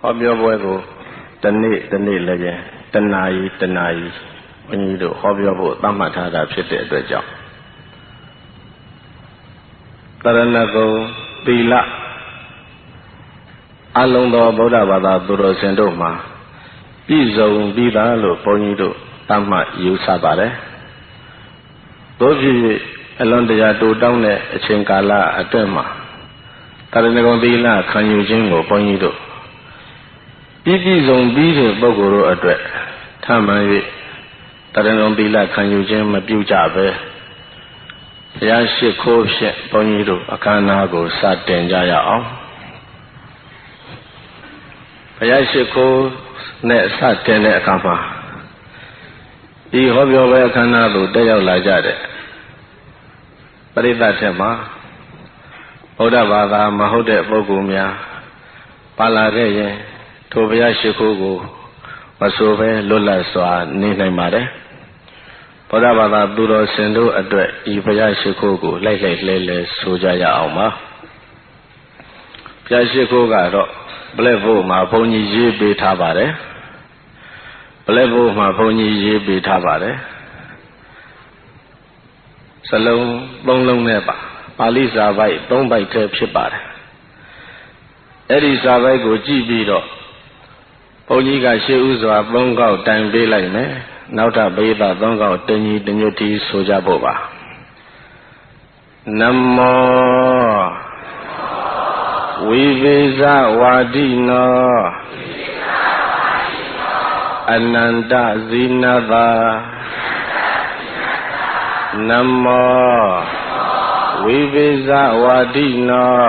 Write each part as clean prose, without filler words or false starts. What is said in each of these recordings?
好表白过，等你来着，等哪一，我你都好表白，当马他的ဖြစ်တဲ့အတွက်ကြောင့်တရဏဂုံသီလအလုံးသောဗုဒ္ဓဘာသာသူတော်စင်တို့မှာပြည့်စုံပြီးသားလို့ဘုန်းကြီးတို့တတ်မှတ်ယူဆပါတယ်။သို့ဖြစ်၍အလွန်တရာတိုတောင်းတဲ့အချိန်ကာလအတွင်းမှာတရဏဂုံသီလခံယူခြင်းကိုဘုန်းကြီးတို့ပြည့်စုံပြီးတဲ့ပုဂ္ဂိုလ်တို့အတွက်ထမှန်၍တရဏဂုံသီလခံယူခြင်းမပြုကြပဲဘုရားရှိခိုးဖြင့်ဘုန်းကြီးတို့အခမ်းအနားကိုစတင်ကြရအောင်ဘုရားရှိခိုးနဲ့စတင်တဲ့အခါမှာဒီဟောပြောပွဲအခမ်းအနားကိုတက်ရောက်လာကြတဲ့ပရိသတ်ထက်မှာဗုဒ္ဓဘာသာမဟုတ်တဲ့ပုဂ္ဂိုလ်များပါလာခဲ့ရင်ထိုဘုရားရှိခိုးကိုမဆိုဘဲလွတ်လပ်စွာနေနိုင်ပါတယ်ဗုဒ္ဓဘာသာသူတော်စင်တို့အတွက်ဤဘုရားရှိခိုးကိုလိုက်လဲဆိုကြရအောင်ပါဘုရားရှိခိုးကတော့ပလက်ဖို့မှာဘုန်းကြီးရေးပေးထားပါတယ်ပလက်ဖို့မှာဘုန်းကြီးရေးပေးထားပါတယ်စလုံး3လုံးနဲ့ပါဠိစာပိုက်3ပိုက်တည်းဖြစ်ပါတယ်အဲ့ဒီစာပိုက်ကိုကြည့်ပြီးတော့ဘုန်းကြီးကရှေ့ဥစွာ3ခေါက်တိုင်ပေးလိုက်မယ်နောက်ထပ်ပရိသတ်3ခေါက်တညီတညွတ်တီဆိုကြဖို့ပါနမောဝိဝေဇဝါဒိနောအနန္တဇိနသာနမောဝိဝေဇဝါဒိနော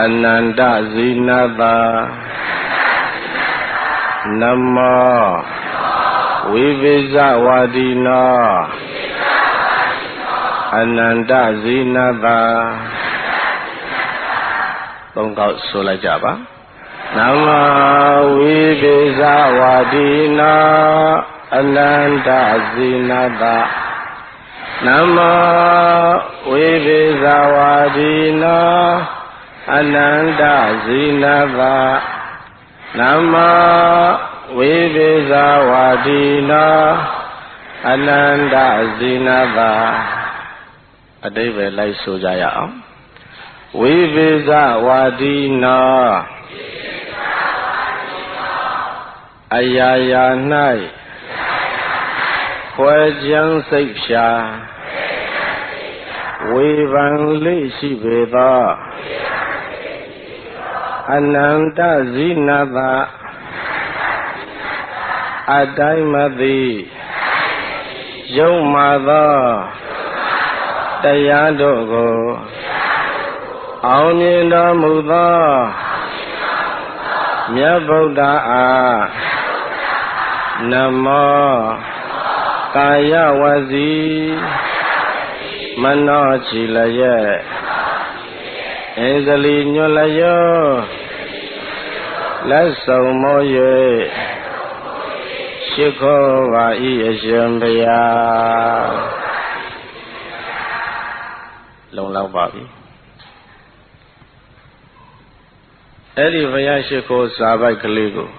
အနန္တဇိနသာနမောဝိဝေဇဝါဒိနောအနန္တဇိနသာ3ခေါက်ဆိုလိုက်ကြပါနမောဝိဝေဇဝါဒိနောအနန္တဇိနသာနမောဝိဝေဇဝါဒိနောအနန္တဇိနသာနမောဝိဝေဇဝါဒိနောအနန္တဇိနသာအတိပ္ပယ်လိုက်ဆိုကြရအောင်ဝိဝေဇဝါဒိနောအရာရာ၌ခွဲခြားစိတ်ဖြာဝေဖန်လေးရှိပေသောအနန္တဇိနသာအတိုင်းမသိယုံမာသောတရားတို့ကိုအောင်မြင်တော်မူသောမြတ်ဗုဒ္ဓအားနမောကာယဝစီမနောချီလျက်အင်္ဂလိညွတ်လျောလက်ဆောင်မော၍ရှိခိုးပါ၏အရှင်ဘုရားလုံလောက်ပါပြီအဲ့ဒီဘုရားရှိခိုးစာပိုက်ကလေးကို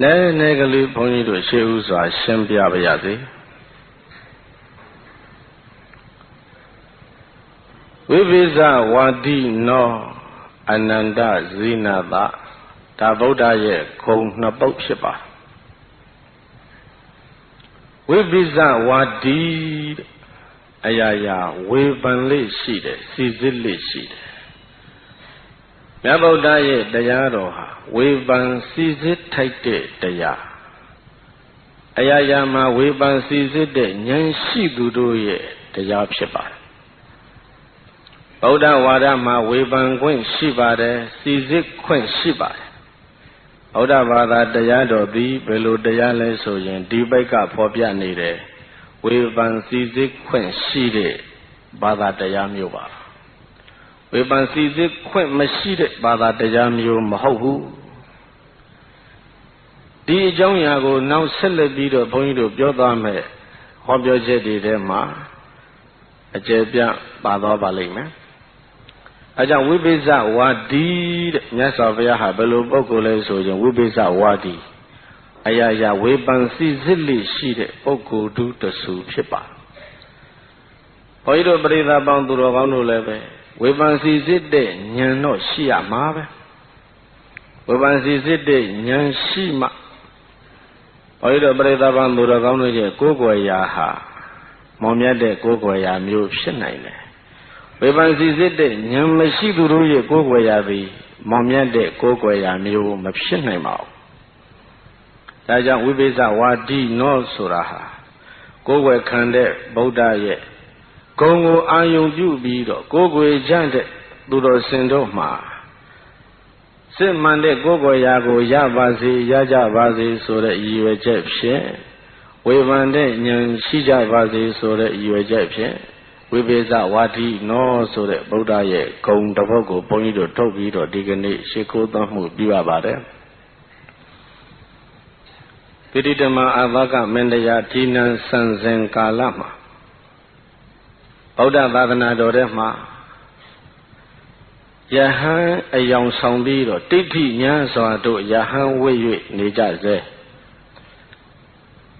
နည်းကလေးဘုန်းကြီးတို့ရှေ့ဥစွာရှင်းပြပါရစေဝိပိဇဝါဒိနောအနန္တဇိနသာဒါဗုဒ္ဓရဲ့ဂုဏ်2ပုဒ်ဖြစ်ပါဝိပိဇဝါဒီအရာရာဝေဖန်လေးရှိတယ်စီစစ်လေးရှိတယ်မြတ်ဗုဒ္ဓရဲ့တရားတော်ဟာဝေဖန်စီစစ်ထိုက်တဲ့တရားအရာရာမှာဝေဖန်စီစစ်တဲ့ဉာဏ်ရှိသူတို့ရဲ့တရားဖြစ်ပါတယ်ဗုဒ္ဓဝါဒမှာဝေဖန်ခွင့်ရှိပါတယ်စီစစ်ခွင့်ရှိပါတယ်ဗုဒ္ဓဘာသာတရားတော်သည်ဘယ်လိုတရားလဲဆိုရင်ဒီဘက်ကဖော်ပြနေတယ်ဝေဖန်စီစစ်ခွင့်ရှိတဲ့ဘာသာတရားမျိုးပါဝေဖန်စီစစ်ခွင့်မရှိတဲ့ဘာသာတရားမျိုးမဟုတ်ဘူးဒီအကြောင်းအရာကိုနောက်ဆက်လက်ပြီးတော့ဘုန်းကြီးတို့ပြောသွားမယ်ဟောပြောချက်တွေထဲမှာအကျယ်ပြပါသွားပါလိမ့်မယ် အကြောင်းဝိပိဿဝါဒီတဲ့မြတ်စွာဘုရားဟာဘယ်လိုပုဂ္ဂိုလ်လဲဆိုရင်ဝိပိဿဝါဒီအရာရာဝေဖန်စီစစ်လိရှိတဲ့ပုဂ္ဂိုလ်တူတဆူဖြစ်ပါဘုန်းကြီးတို့ပရိသတ်ပေါင်းသူတော်ကောင်းတို့လည်းပဲဝေဖန်စီစစ်တဲ့ဉာဏ်တော့ရှိရမှာပဲဝေဖန်စီစစ်တဲ့ဉာဏ်ရှိမှဘုန်းကြီးတို့ပရိသတ်ပေါင်းသူတော်ကောင်းတို့ရဲ့ကိုယ်ွယ်ရာဟာမောင်မြတ်တဲ့ကိုယ်ွယ်ရာမျိုးဖြစ်နိုင်တယ်ဝေဖန်စီစစ်တဲ့ဉာဏ်မရှိသူတို့ရဲ့ကိုယ်ွယ်ရာသည်မောင်မြတ်တဲ့ကိုယ်ွယ်ရာမျိုးမဖြစ်နိုင်ပါဘူးဒါကြောင့်ဝိပိဿဝါဒီနောဆိုတာဟာကိုယ်ွယ်ခံတဲ့ဗုဒ္ဓရဲ့ဂုဏ်ကိုအာယုံပြုပြီးတော့ကိုယ်ွယ်ကြတဲ့သူတော်စင်တို့မှာစစ်မှန်တဲ့ကိုယ်ွယ်ရာကိုရပါစေရကြပါစေဆိုတဲ့ရည်ရွယ်ချက်ဖြင့်ဝေဖန်တဲ့ဉာဏ်ရှိကြပါစေဆိုတဲ့ရည်ရွယ်ချက်ဖြင့်ဝိပိဿဝါဒီနောဆိုတဲ့ဗုဒ္ဓရဲ့ဂုဏ်တစ်ပုဒ်ကိုဘုန်းကြီးတို့ထုတ်ပြီးတော့ဒီကနေ့ရှ िख ိုးသွမ်းမှုပြုရပါတယ်ပိဋိတမအာဘကမန္တရာဌိနံစံစဉ်ကာလမှာဗုဒ္ဓသာသနာတော်ထဲမှာယဟန်အယောင်ဆောင်ပြီးတော့တိဋ္ဌိညာစွာတို့ယဟန်ဝိ၍နေကြစေ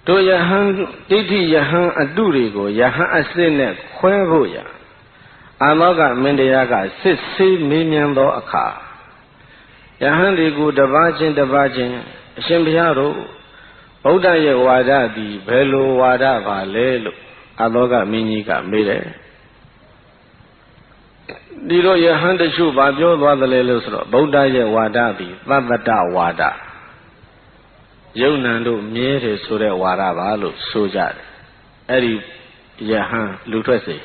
တို့ယဟန်တိဋ္ဌိယဟန်အတုတွေကိုယဟန်အစစ်နဲ့ခွဲဖို့ရအာမောကမန္တရာကစစ်ဆေးမေးမြန်းသောအခါယဟန်တွေကိုတပါးချင်းတပါးချင်းအရှင်ဘုရားတို့ဗုဒ္ဓရဲ့ဝါဒသည်ဘယ်လိုဝါဒပါလဲလို့အာမောကမင်းကြီးကမေးတယ်ဒီတော့ယဟန်တချို့ဘာပြောသွားသလဲလို့ဆိုတော့ဗုဒ္ဓရဲ့ဝါဒသည်သဗ္ဗတဝါဒယုံနံတို့မြဲတယ်ဆိုတဲ့ဝါဒပါလို့ဆိုကြတယ်အဲ့ဒီယဟန်လူထွက်စေ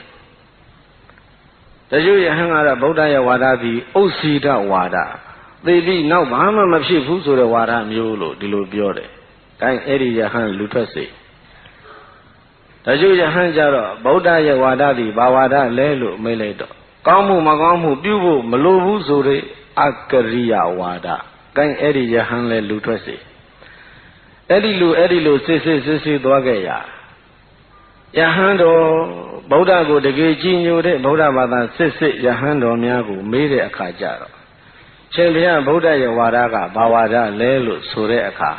တချို့ယဟန်ကတော့ဗုဒ္ဓရဲ့ဝါဒသည်ဥစ္စီဒဝါဒသိပြီးနောက်ဘာမှမဖြစ်ဘူးဆိုတဲ့ဝါဒမျိုးလို့ဒီလိုပြောတယ်အဲအဲ့ဒီယဟန်လူထွက်စေတချို့ယဟန်ကြတော့ဗုဒ္ဓရဲ့ဝါဒသည်ဘာဝါဒလဲလို့မေးလိုက်တော့ကောင်းမှုမကောင်းမှုပြုဖို့မလိုဘူးဆိုတဲ့အကရိယဝါဒအဲအဲ့ဒီယဟန်လဲလူထွက်စေအဲ့ဒီလိုစစ်သွားခဲ့ရယဟန်တော်ဗုဒ္ဓကိုတကယ်ကြည်ညိုတဲ့ဗုဒ္ဓဘာသာစစ်ယဟန်တော်များကိုမေးတဲ့အခါကျတော့ရှင်ဘုရားဗုဒ္ဓရဲ့ဝါဒကဘာဝါဒလဲလို့ဆိုတဲ့အခါ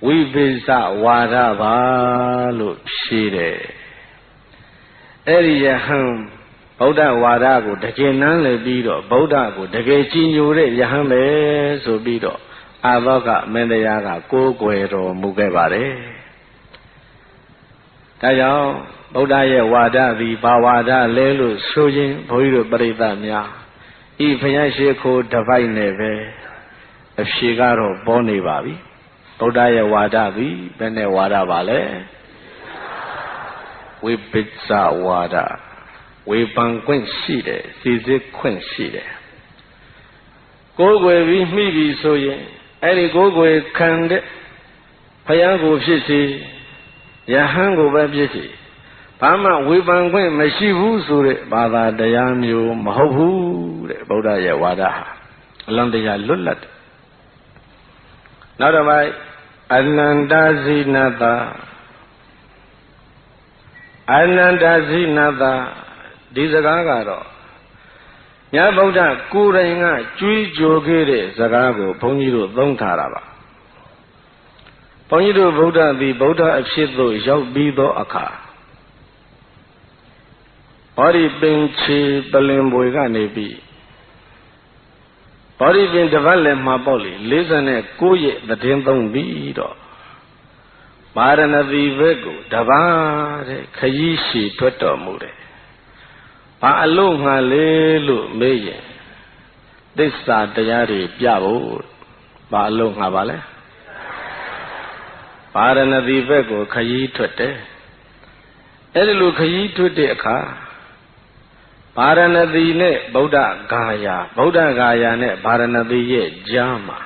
ဝိပိဿဝါဒပါလို့ဖြေတယ်အဲ့ဒီယဟန်ဗုဒ္ဓဝါဒကိုတကယ်နမ်းလည်ပြီးတော့ဗုဒ္ဓကိုတကယ်ကြည်ညိုတဲ့ယဟန်ပဲဆိုပြီးတော့အာဘောကမင်းတရားကကိုးကွယ်တော်မူခဲ့ပါတယ်ဒါကြောင့်ဗုဒ္ဓရဲ့ဝါဒသည်ဘာဝါဒလဲလို့ဆိုရင်ဘုန်းကြီးတို့ပရိသတ်များဤဘုရားရှိခိုးတစ်ပိုက်နဲ့ပဲအဖြေကတော့ပေါ်နေပါပြီဗုဒ္ဓရဲ့ဝါဒသည်ဘယ်နဲ့ဝါဒပါလဲဝိပိဿဝါဒဝေဖန်ခွင့်ရှိတယ်စီစစ်ခွင့်ရှိတယ်ကိုယ်ွယ်ပြီးမိပြီးဆိုရင်အဲ့ဒီကိုယ်ွယ်ခံတဲ့ဘုရားကိုဖြစ်စေယဟန်ကိုပဲဖြစ်စေဘာမှဝေဖန်ခွင့်မရှိဘူးဆိုတဲ့ဘာသာတရားမျိုးမဟုတ်ဘူးတဲ့ဗုဒ္ဓရဲ့ဝါဒဟာအလွန်တရာလွတ်လပ်တယ်နောက်တစ်ပိုင်းအနန္တဇိနတအနန္တဇိနတဒီစကားကတော့မြတ်ဗုဒ္ဓကိုယ်တိုင်ကကြွေးကြော်ခဲ့တဲ့စကားကိုဘုန်းကြီးတို့သုံးထားတာပါဘုန်းကြီးတို့ဗုဒ္ဓသည်ဗုဒ္ဓအဖြစ်သို့ရောက်ပြီးသောအခါဟောဒီပင်ချေပလင်ပွေကနေပြီးဟောဒီပင်တစ်ပတ်လည်မှာပေါ့လေ49ရက်သတင်းသုံးပြီးတော့မာရဏသီဘက်ကိုတပါးတဲ့ခရီးရှည်ထွက်တော်မူတယ်ဘာအလို့ငှာလေလို့မေးရင်သစ္စာတရားတွေပြဖို့ဘာအလို့ငှာပါလဲပါရဏသီဘက်ကိုခရီးထွက်တယ်အဲ့ဒီလိုခရီးထွက်တဲ့အခါပါရဏသီနဲ့ဗုဒ္ဓဂါယာနဲ့ပါရဏသီရဲ့ကြားမှာ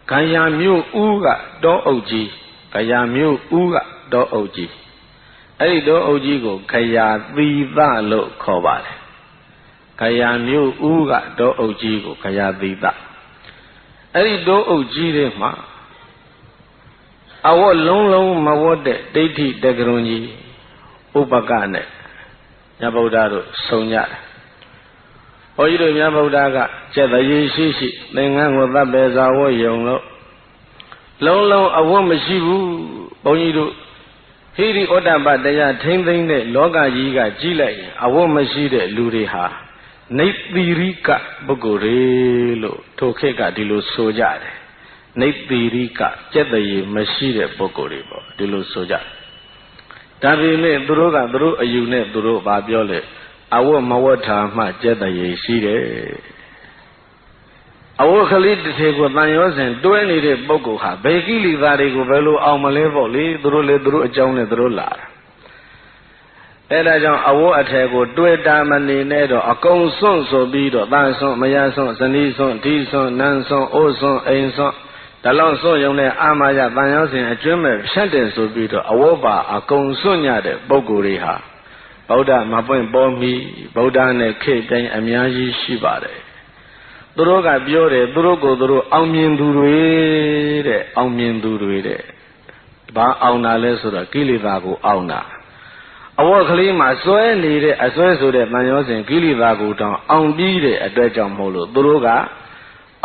ဂါယာမြို့ဦးကတောအုပ်ကြီးဂါယာမြို့ဦးကတောအုပ်ကြီးအဲ့ဒီတောအုပ်ကြီးကိုခယာသီသလို့ခေါ်ပါတယ်ခယာမြို့ဦးကတောအုပ်ကြီးကိုခယာသီသအဲ့ဒီတောအုပ်ကြီးတွေမှာအဝတ်လုံးမဝတ်တဲ့ဒိဋ္ဌိတက္ကရုံကြီးဥပကနဲ့ညဗုဒ္ဓတို့ဆုံကြတယ် ဘုန်းကြီးတို့မြတ်ဗုဒ္ဓကကျက်တရေရှိရှိသင်္ကန်းကိုသတ်ပေစာဝတ်ယုံလို့လုံးလုံးအဝတ်မရှိဘူးဘုန်းကြီးတို့ဟိရိဩတ္တပတရားထိမ့်သိမ့်တဲ့လောကကြီးကကြီးလိုက်ရင်အဝတ်မရှိတဲ့လူတွေဟာနေတိရိကပုဂ္ဂိုလ်တွေလို့ထိုခေတ်ကဒီလိုဆိုကြတယ်နေတိရိကကျက်တရေမရှိတဲ့ပုဂ္ဂိုလ်တွေပေါ့ဒီလိုဆိုကြဒါပေမဲ့သူတို့ကသူတို့အယူနဲ့သူတို့ဘာပြောလဲအဝတ်မဝတ်ထာမှကျက်တရေရှိတယ်အဝတ်ကလေးတစ်ထည်ကိုတန်ရောစဉ်တွဲနေတဲ့ပုဂ္ဂိုလ်ဟာဘယ်ကိလေသာတွေကိုဘယ်လိုအောင်မလဲပေါ့လေသူတို့လေသူတို့အကြောင်းနဲ့သူတို့လာတာအဲဒါကြောင့်အဝတ်အထည်ကိုတွေ့တာမနေနဲ့တော့အကုန်စွန့်ဆိုပြီးတော့တန်စွန့်မရစွန့်ဇနီးစွန့်ဒီစွန့်နန်းစွန့်အိုးစွန့်အိမ်စွန့်ဒါလောက်စွန့်ရုံနဲ့အာမရတန်ရောစဉ်အကျွမ်းမဲ့ဖြတ်တယ်ဆိုပြီးတော့အဝတ်ပါအကုန်စွန့်ညတဲ့ပုဂ္ဂိုလ်တွေဟာဗုဒ္ဓမပွင့်ပေါ်မီဗုဒ္ဓနဲ့ခေတ်တိုင်းအများကြီးရှိပါတယ်သူတို့ကပြောတယ်သူတို့ကိုသူတို့အောင်မြင်သူတွေတဲ့အောင်မြင်သူတွေတဲ့ဘာအောင်တာလဲဆိုတော့ကိလေသာကိုအောင်တာအဝတ်ကလေးမှာစွဲနေတဲ့အစွဲဆိုတဲ့တန်ရောစဉ်ကိလေသာကိုတောင်အောင်ပြီးတဲ့အတွက်ကြောင့်မို့လို့သူတို့က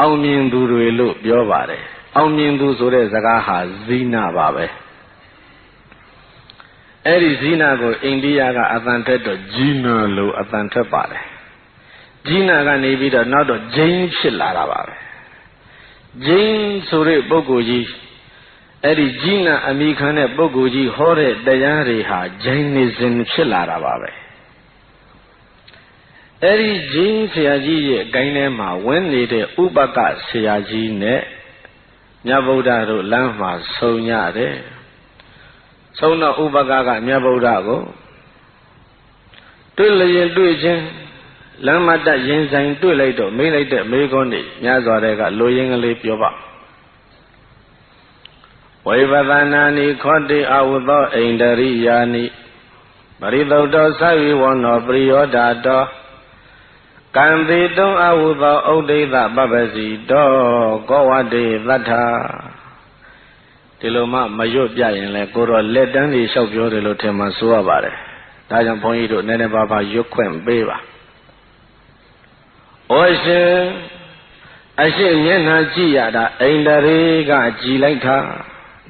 အောင်မြင်သူတွေလို့ပြောပါတယ်အောင်မြင်သူဆိုတဲ့စကားဟာဇီနာပါပဲအဲ့ဒီဇီနာကိုအိန္ဒိယကအသံထက်တော့ဂျီနာလို့အသံထက်ပါတယ်ဂျီနာကနေပြီးတော့နောက်တော့ဂျိန်းဖြစ်လာတာပါပဲဂျိန်းဆိုတဲ့ပုဂ္ဂိုလ်ကြီးအဲ့ဒီဂျီနာအမိခံတဲ့ပုဂ္ဂိုလ်ကြီးဟောတဲ့တရားတွေဟာဂျိန်းနေစဉ်ဖြစ်လာတာပါပဲအဲ့ဒီဂျိန်းဆရာကြီးရဲ့ဂိုင်းထဲမှာဝင်နေတဲ့ဥပကဆရာကြီးနဲ့မြတ်ဗုဒ္ဓတို့လမ်းမှာဆုံရတယ်ဆုံးတော့ဥပကမြတ်ဗုဒ္ဓကိုတွေ့လျင်တွေ့ချင်းလမ်းမတက်ရင်ဆိုင်တွေ့လိုက်တော့မေးလိုက်တဲ့မေးခွန်းတွေများစွာတဲ့ကလိုရင်းကလေးပြောပါဝိပဿနာနိခောတိအဝုသောဣန္ဒရိယာနိပရိသုတ်တော်သဝိဝန္နောပရိယောဓာတောကံတိတုံအဝုသောဥဒိသပပ္ပစီတောကောဝတိသတ္ထာဒီလိုမှမရွတ်ပြရင်လဲကိုတော့လက်တန်းတွေလျှောက်ပြောတယ်လို့ထင်မှဆိုရပါတယ်ဒါကြောင့်ဘုန်းကြီးတို့နည်းနည်းပါးပါးရွတ်ခွင့်ပေးပါဩရှင်အရှိမျက်နှာကြည့်ရတာအိန္ဒြေကကြည်လိုက်တာ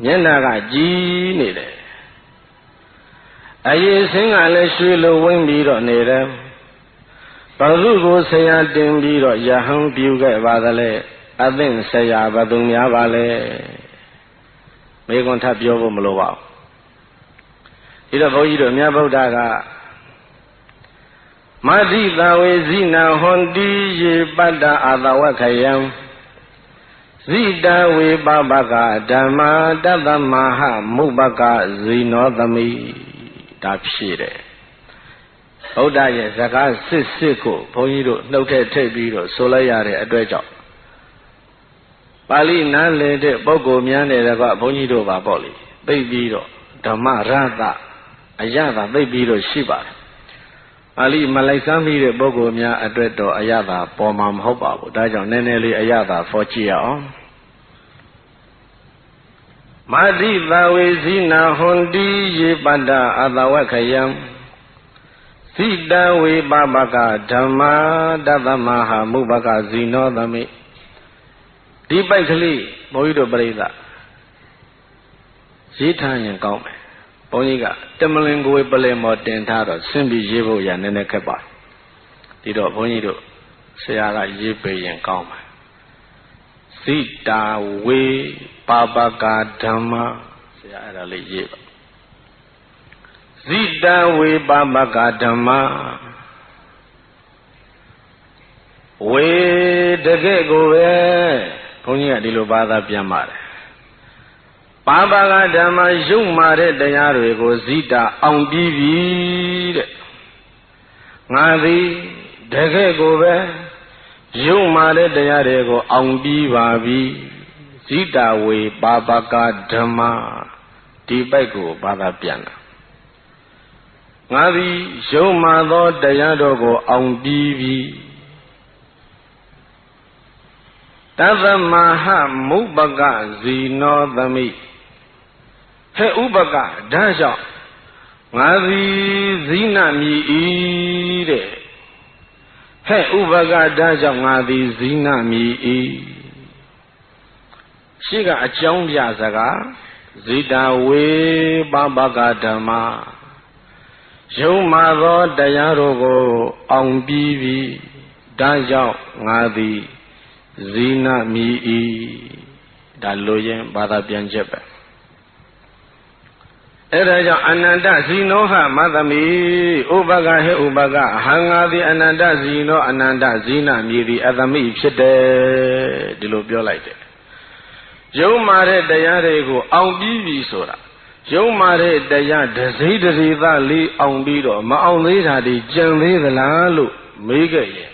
မျက်နှာကကြည်နေတယ်အရေးစင်းကလည်းရွှေလိုဝင်းပြီးတော့နေတယ်ဘုရုကိုဆရာတင်ပြီးတော့ယဟန်ပြုခဲ့ပါသလဲအသင့်ဆရာဘသူများပါလဲမေကွန်ထပ်ပြောဖို့မလိုပါဘူးဒီတော့ဘုန်းကြီးတို့မြတ်ဗုဒ္ဓကမသီတဝေဇိနာဟွန်တိယေပတ္တအာသဝခယံဇိတဝေပပကဓမ္မာတတ္တမဟမုပကဇိနောသမိဒါဖြစ်တယ်ဗုဒ္ဓရဲ့စကားစစ်ကိုဘုန်းကြီးတို့နှုတ်ထည့်ထိပ်ပြီးတော့ဆိုလိုက်ရတဲ့အတွက်ကြောင့်ပါဠိနားလည်တဲ့ပုဂ္ဂိုလ်များနဲ့တကွဘုန်းကြီးတို့ပါပေါ့လေသိပြီးတော့ဓမ္မရတအယတာသိပြီးတော့ရှိပါတယ်ပါဠိမလိုက်စမ်းမိတဲ့ပုဂ္ဂိုလ်များအတွက်တော့အယတာပေါ်မှာမဟုတ်ပါဘူးဒါကြောင့်နည်းနည်းလေးအယတာဖော်ကြည့်ရအောင်မသီတဝေဇိနာဟွန်တိယေပတ္တအာသဝခယံဇိတဝေပပကဓမ္မာတတ္တမဟာမုပကဇိနောသမိဒီပိုက်ကလေးဘုန်းကြီးတို့ပြိဿရေးထားရင်ကောင်းမယ်ဘုန်းကြီးကတမလင်ကိုပလင်မော်တင်ထားတော့ဆင်းပြီးရေးဖို့ရနည်းနည်းခက်ပါဒီတော့ဘုန်းကြီးတို့ဆရာကရေးပေးရင်ကောင်းမယ်ဇိတာဝေပပကဓမ္မာဆရာအဲ့ဒါလေးရေးပါဇိတာဝေပပကဓမ္မာဝေတကယ့်ကိုပဲဘုန်းကြီးကဒီလိုဘာသာပြန်ပါတယ်ပါပကဓမ္မယုံမာတဲ့တရားတွေကိုဇိတာအောင်ပြီးပြီတဲ့ငါသည်တကယ့်ကိုပဲယုံမာတဲ့တရားတွေကိုအောင်ပြီးပါပြီဇိတာဝေပါပကဓမ္မဒီပိုက်ကိုဘာသာပြန်တာငါသည်ယုံမာသောတရားတော်ကိုအောင်ပြီးပြီတသမဟမုပကဇီနောသမိဟဲ့ဥပကဒါကြောင့်ငါသည်ဇိနမြည်ဤတဲ့ဟ ဟဲ့ဥပကဒါကြောင့်ငါသည်ဇီနမည်၏ရှိကအကြောင်းပြစကားဇိတဝေပပကဓမ္မယုံမာသောတရားတို့ကိုအောင်ပြီးပြီဒါကြောင့်ငါသည်ဇီနမည်၏ဒါလိုရင်ဘာသာပြန်ချက်ပဲအဲ့ဒါကြောင့်အနန္တဇီနောဟမသမိဥပကဟေဥပကဟံငါသည်အနန္တဇီနောအနန္တဇီနမည်သည်အသမိဖြစ်တယ်ဒီလိုပြောလိုက်တယ်ယုံမာတဲ့တရားတွေကိုအောင်ပြီးပြီဆိုတာယုံမာတဲ့တရားဒစိဒရိသလေးအောင်ပြီးတော့မအောင်သေးတာဒီကြံသေးသလားလို့မေးခဲ့ရင်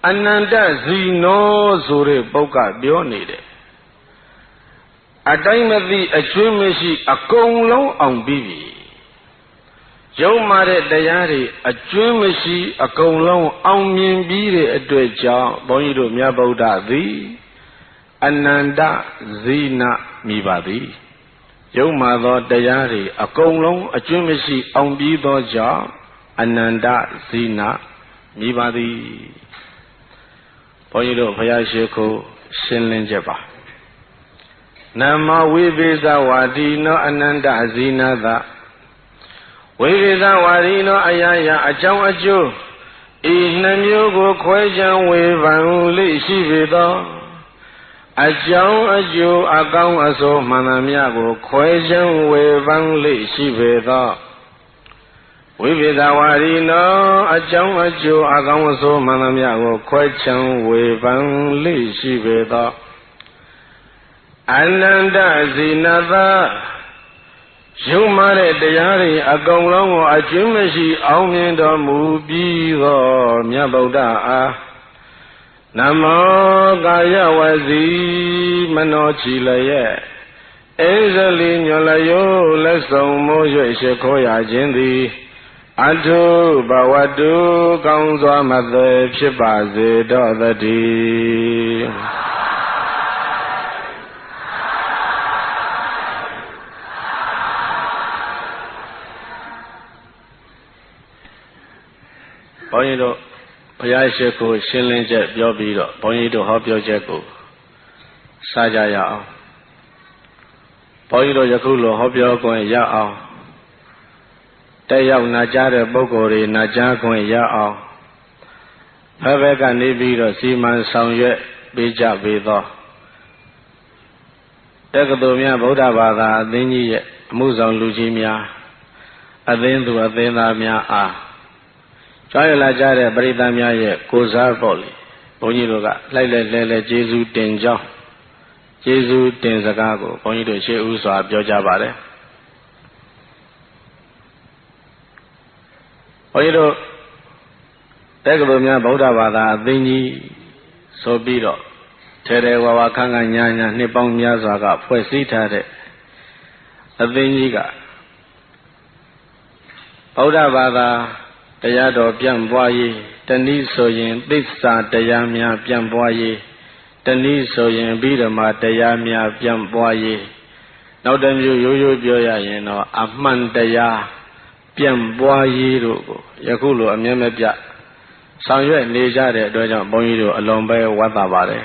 အနန္တဇီနောဆိုတဲ့ပုဂ္ဂပြောနေတယ်အတိုင်းမသိအကျွမ်းမရှိအကုန်လုံးအောင်ပြီးပြီယုံမာတဲ့တရားတွေအကျွမ်းမရှိအကုန်လုံးအောင်မြင်ပြီးတဲ့အတွက်ကြောင့်ဘုန်းကြီးတို့မြတ်ဗုဒ္ဓသည်အနန္တဇီနမိပါသည်ယုံမာသောတရားတွေအကုန်လုံးအကျွမ်းမရှိအောင်ပြီးသောကြောင့်အနန္တဇီနမိပါသည်ဘုန်းကြီးတို့ဘုရားရှိခိုးရှင်းလင်းချက်ပါနမဝိသေသဝါဒီနောအနန္တဇီနသဝိသေသဝါဒီနောအယယအကြောင်းအကျိုးဤနှမျိုးကိုခွဲခြားဝေဖန်လိရှိပေသောအကြောင်းအကျိုးအကောင်းအဆိုးမှန်သမျှကိုခွဲခြားဝေဖန်လိရှိပေသောဝိသေသဝါဒီနောအကြောင်းအကျိုးအကောင်းအဆိုးမှန်သမျှကိုခွဲခြားဝေဖန်လိရှိပေသောအနန္တဇီနသယုံမာတဲ့တရားတွေအကုန်လုံးကိုအကျွမ်းမရှိအောင်မြင်တော်မူပြီးသောမြတ်ဗုဒ္ဓအားနမောကာယဝစီမနောချီလျက်အိဇလိညောလယိုလက်ဆောင်မိုးရွှေရှိခိုးရခြင်းသည်အထုဘဝတုကောင်းစွာမသက်ဖြစ်ပါစေတော့တည်းဘုန်းကြီးတို့ဘုရားရှိခိုးရှင်းလင်းချက်ပြောပြီးတော့ဘုန်းကြီးတို့ဟောပြောချက်ကိုစကြရအောင်ဘုန်းကြီးတို့ယခုလိုဟောပြောခွင့်ရအောင်တက်ရောက်နာကြားတဲ့ပုဂ္ဂိုလ်တွေနာကြားခွင့်ရအောင်ဘယ်ကနေပြီးတော့စီမံဆောင်ရွက်ပေးကြပေသောတက္ကသိုလ်များဗုဒ္ဓဘာသာအသင်းကြီးရဲ့အမှုဆောင်လူကြီးများအသင်းသူအသင်းသားများအားကြားရလာကြတဲ့ပရိသတ်များရဲ့ကိုယ်စားပေါ့လေဘုန်းကြီးတို့ကလိုက်လဲကျေးဇူးတင်ကြောင်းကျေးဇူးတင်စကားကိုဘုန်းကြီးတို့ရှေ့ဥစွာပြောကြပါတယ်ဘုန်းကြီးတို့တက္ကသိုလ်များဗုဒ္ဓဘာသာအသင်းကြီးဆိုပြီးတော့ထဲဝါခန်းခန်းညာနှစ်ပေါင်းများစွာကဖွဲ့စည်းထားတဲ့အသင်းကြီးကဗုဒ္ဓဘာသာတရားတော်ပြန့်ပွားရေးတနည်းဆိုရင်သစ္စာတရားများပြန့်ပွားရေးတနည်းဆိုရင်အဘိဓမ္မာတရားများပြန့်ပွားရေးနောက်တစ်မျိုးရိုးရိုးပြောရရင်တော့အမှန်တရားပြန့်ပွားရေးတို့ကိုယခုလိုအမြဲမပြတ်ဆောင်ရွက်နေကြတဲ့အတွက်ကြောင့်ဘုန်းကြီးတို့အလွန်ပဲဝမ်းသာပါတယ်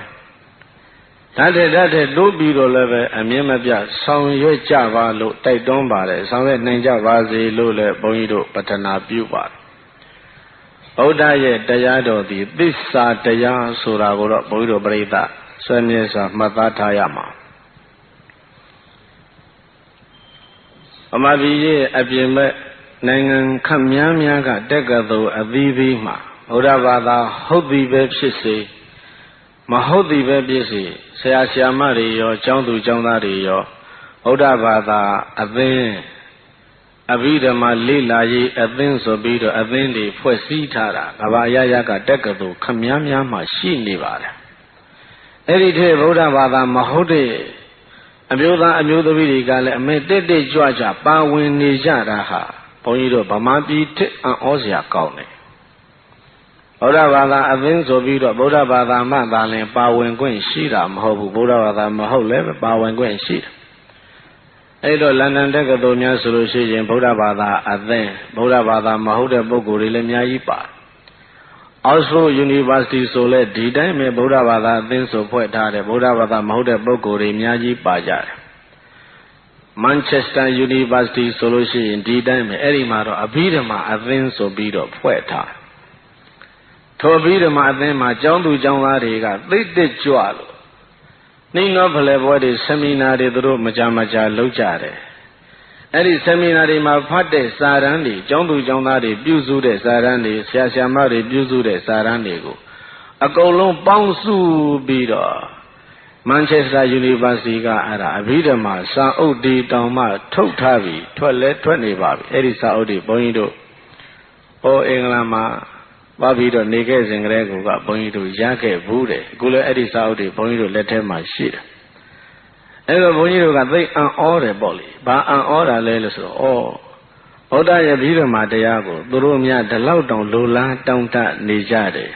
ဓာတ်တဲ့တိုးပြီးတော့လည်းပဲအမြဲမပြတ်ဆောင်ရွက်ကြပါလို့တိုက်တွန်းပါတယ်ဆောင်ရွက်နိုင်ကြပါစေလို့လည်းဘုန်းကြီးတို့ပတ္ထနာပြုပါတယ်ဗုဒ္ဓရဲ့တရားတော်သည်သစ္စာတရားဆိုတာကိုတော့ဘုန်းကြီးတို့ပရိသတ်ဆွေးနွေးစွာမှတ်သားထားရမှာအမဘီရဲ့အပြင်မဲ့နိုင်ငံခန့်များကတက္ကသိုလ်အသီးသီးမှာဗုဒ္ဓဘာသာဟုတ်သည်ပဲဖြစ်စေမဟုတ်သည်ပဲဖြစ်စေဆရာဆရာမတွေရောကျောင်းသူကျောင်းသားတွေရောဗုဒ္ဓဘာသာအသင်းအဘိဓမ္မာလေ့လာရေးအသင်းဆိုပြီးတော့အသင်းတွေဖွဲ့စည်းထားတာကဘာရရကတက္ကသိုလ်ခမည်းများမှရှိနေပါတယ်အဲ့ဒီထဲဗုဒ္ဓဘာသာမဟုတ်တဲ့အမျိုးသားအမျိုးသမီးတွေကလည်းအမေတက်ကြွကြပါဝင်နေကြတာဟာဘုန်းကြီးတို့ဗမာပြည်ထက်အံ့ဩစရာကောင်းတယ်ဗုဒ္ဓဘာသာအသင်းဆိုပြီးတော့ဗုဒ္ဓဘာသာမှသာလင်ပါဝင်ခွင့်ရှိတာမဟုတ်ဘူးဗုဒ္ဓဘာသာမဟုတ်လည်းပါဝင်ခွင့်ရှိတယ်အဲ့တော့လန်ဒန်တက္ကသိုလ်များဆိုလို့ရှိရင်ဗုဒ္ဓဘာသာအသင်းဗုဒ္ဓဘာသာမဟုတ်တဲ့ပုဂ္ဂိုလ်တွေလည်းအများကြီးပါ Oxford University ဆိုလဲဒီတိုင်းပဲဗုဒ္ဓဘာသာအသင်းဆိုဖွဲ့ထားတယ်ဗုဒ္ဓဘာသာမဟုတ်တဲ့ပုဂ္ဂိုလ်တွေအများကြီးပါကြတယ် Manchester University ဆိုလို့ရှိရင်ဒီတိုင်းပဲအဲ့ဒီမှာတော့အဘိဓမ္မာအသင်းဆိုပြီးတော့ဖွဲ့ထားထိုအဘိဓမ္မာအသင်းမှာကျောင်းသူကျောင်းသားတွေကသိတဲ့ကြွလို့နှိမ့်တော့ဖလဲပွဲတွေဆီမီနာတွေသူတို့မကြလုပ်ကြတယ်အဲ့ဒီဆီမီနာတွေမှာဖတ်တဲ့စာတမ်းတွေကျောင်းသူကျောင်းသားတွေပြုစုတဲ့စာတမ်းတွေဆရာဆရာမတွေပြုစုတဲ့စာတမ်းတွေကိုအကုန်လုံးပေါင်းစုပြီးတော့ Manchester University ကအဲ့ဒါအဘိဓမ္မာစာအုပ်တွေတောင်မှထုတ်ထားပြီးထွက်နေပါပြီအဲ့ဒီစာအုပ်တွေဘုန်းကြီးတို့ဟောအင်္ဂလန်မှာပါပြီးတော့နေခဲ့စဉ်ကလေးကဘုန်းကြီးတို့ရခဲ့ဘူးတယ်အခုလည်းအဲ့ဒီစာအုပ်တွေဘုန်းကြီးတို့လက်ထဲမှာရှိတယ်အဲ့တော့ဘုန်းကြီးတို့ကသိအံ့ဩတယ်ပေါ့လေဘာအံ့ဩတာလဲလို့ဆိုတော့ဩဗုဒ္ဓရဲ့ဘိဓမ္မာတရားကိုသူတို့များဒီလောက်တောင်လိုလားတောင်းတနေကြတယ်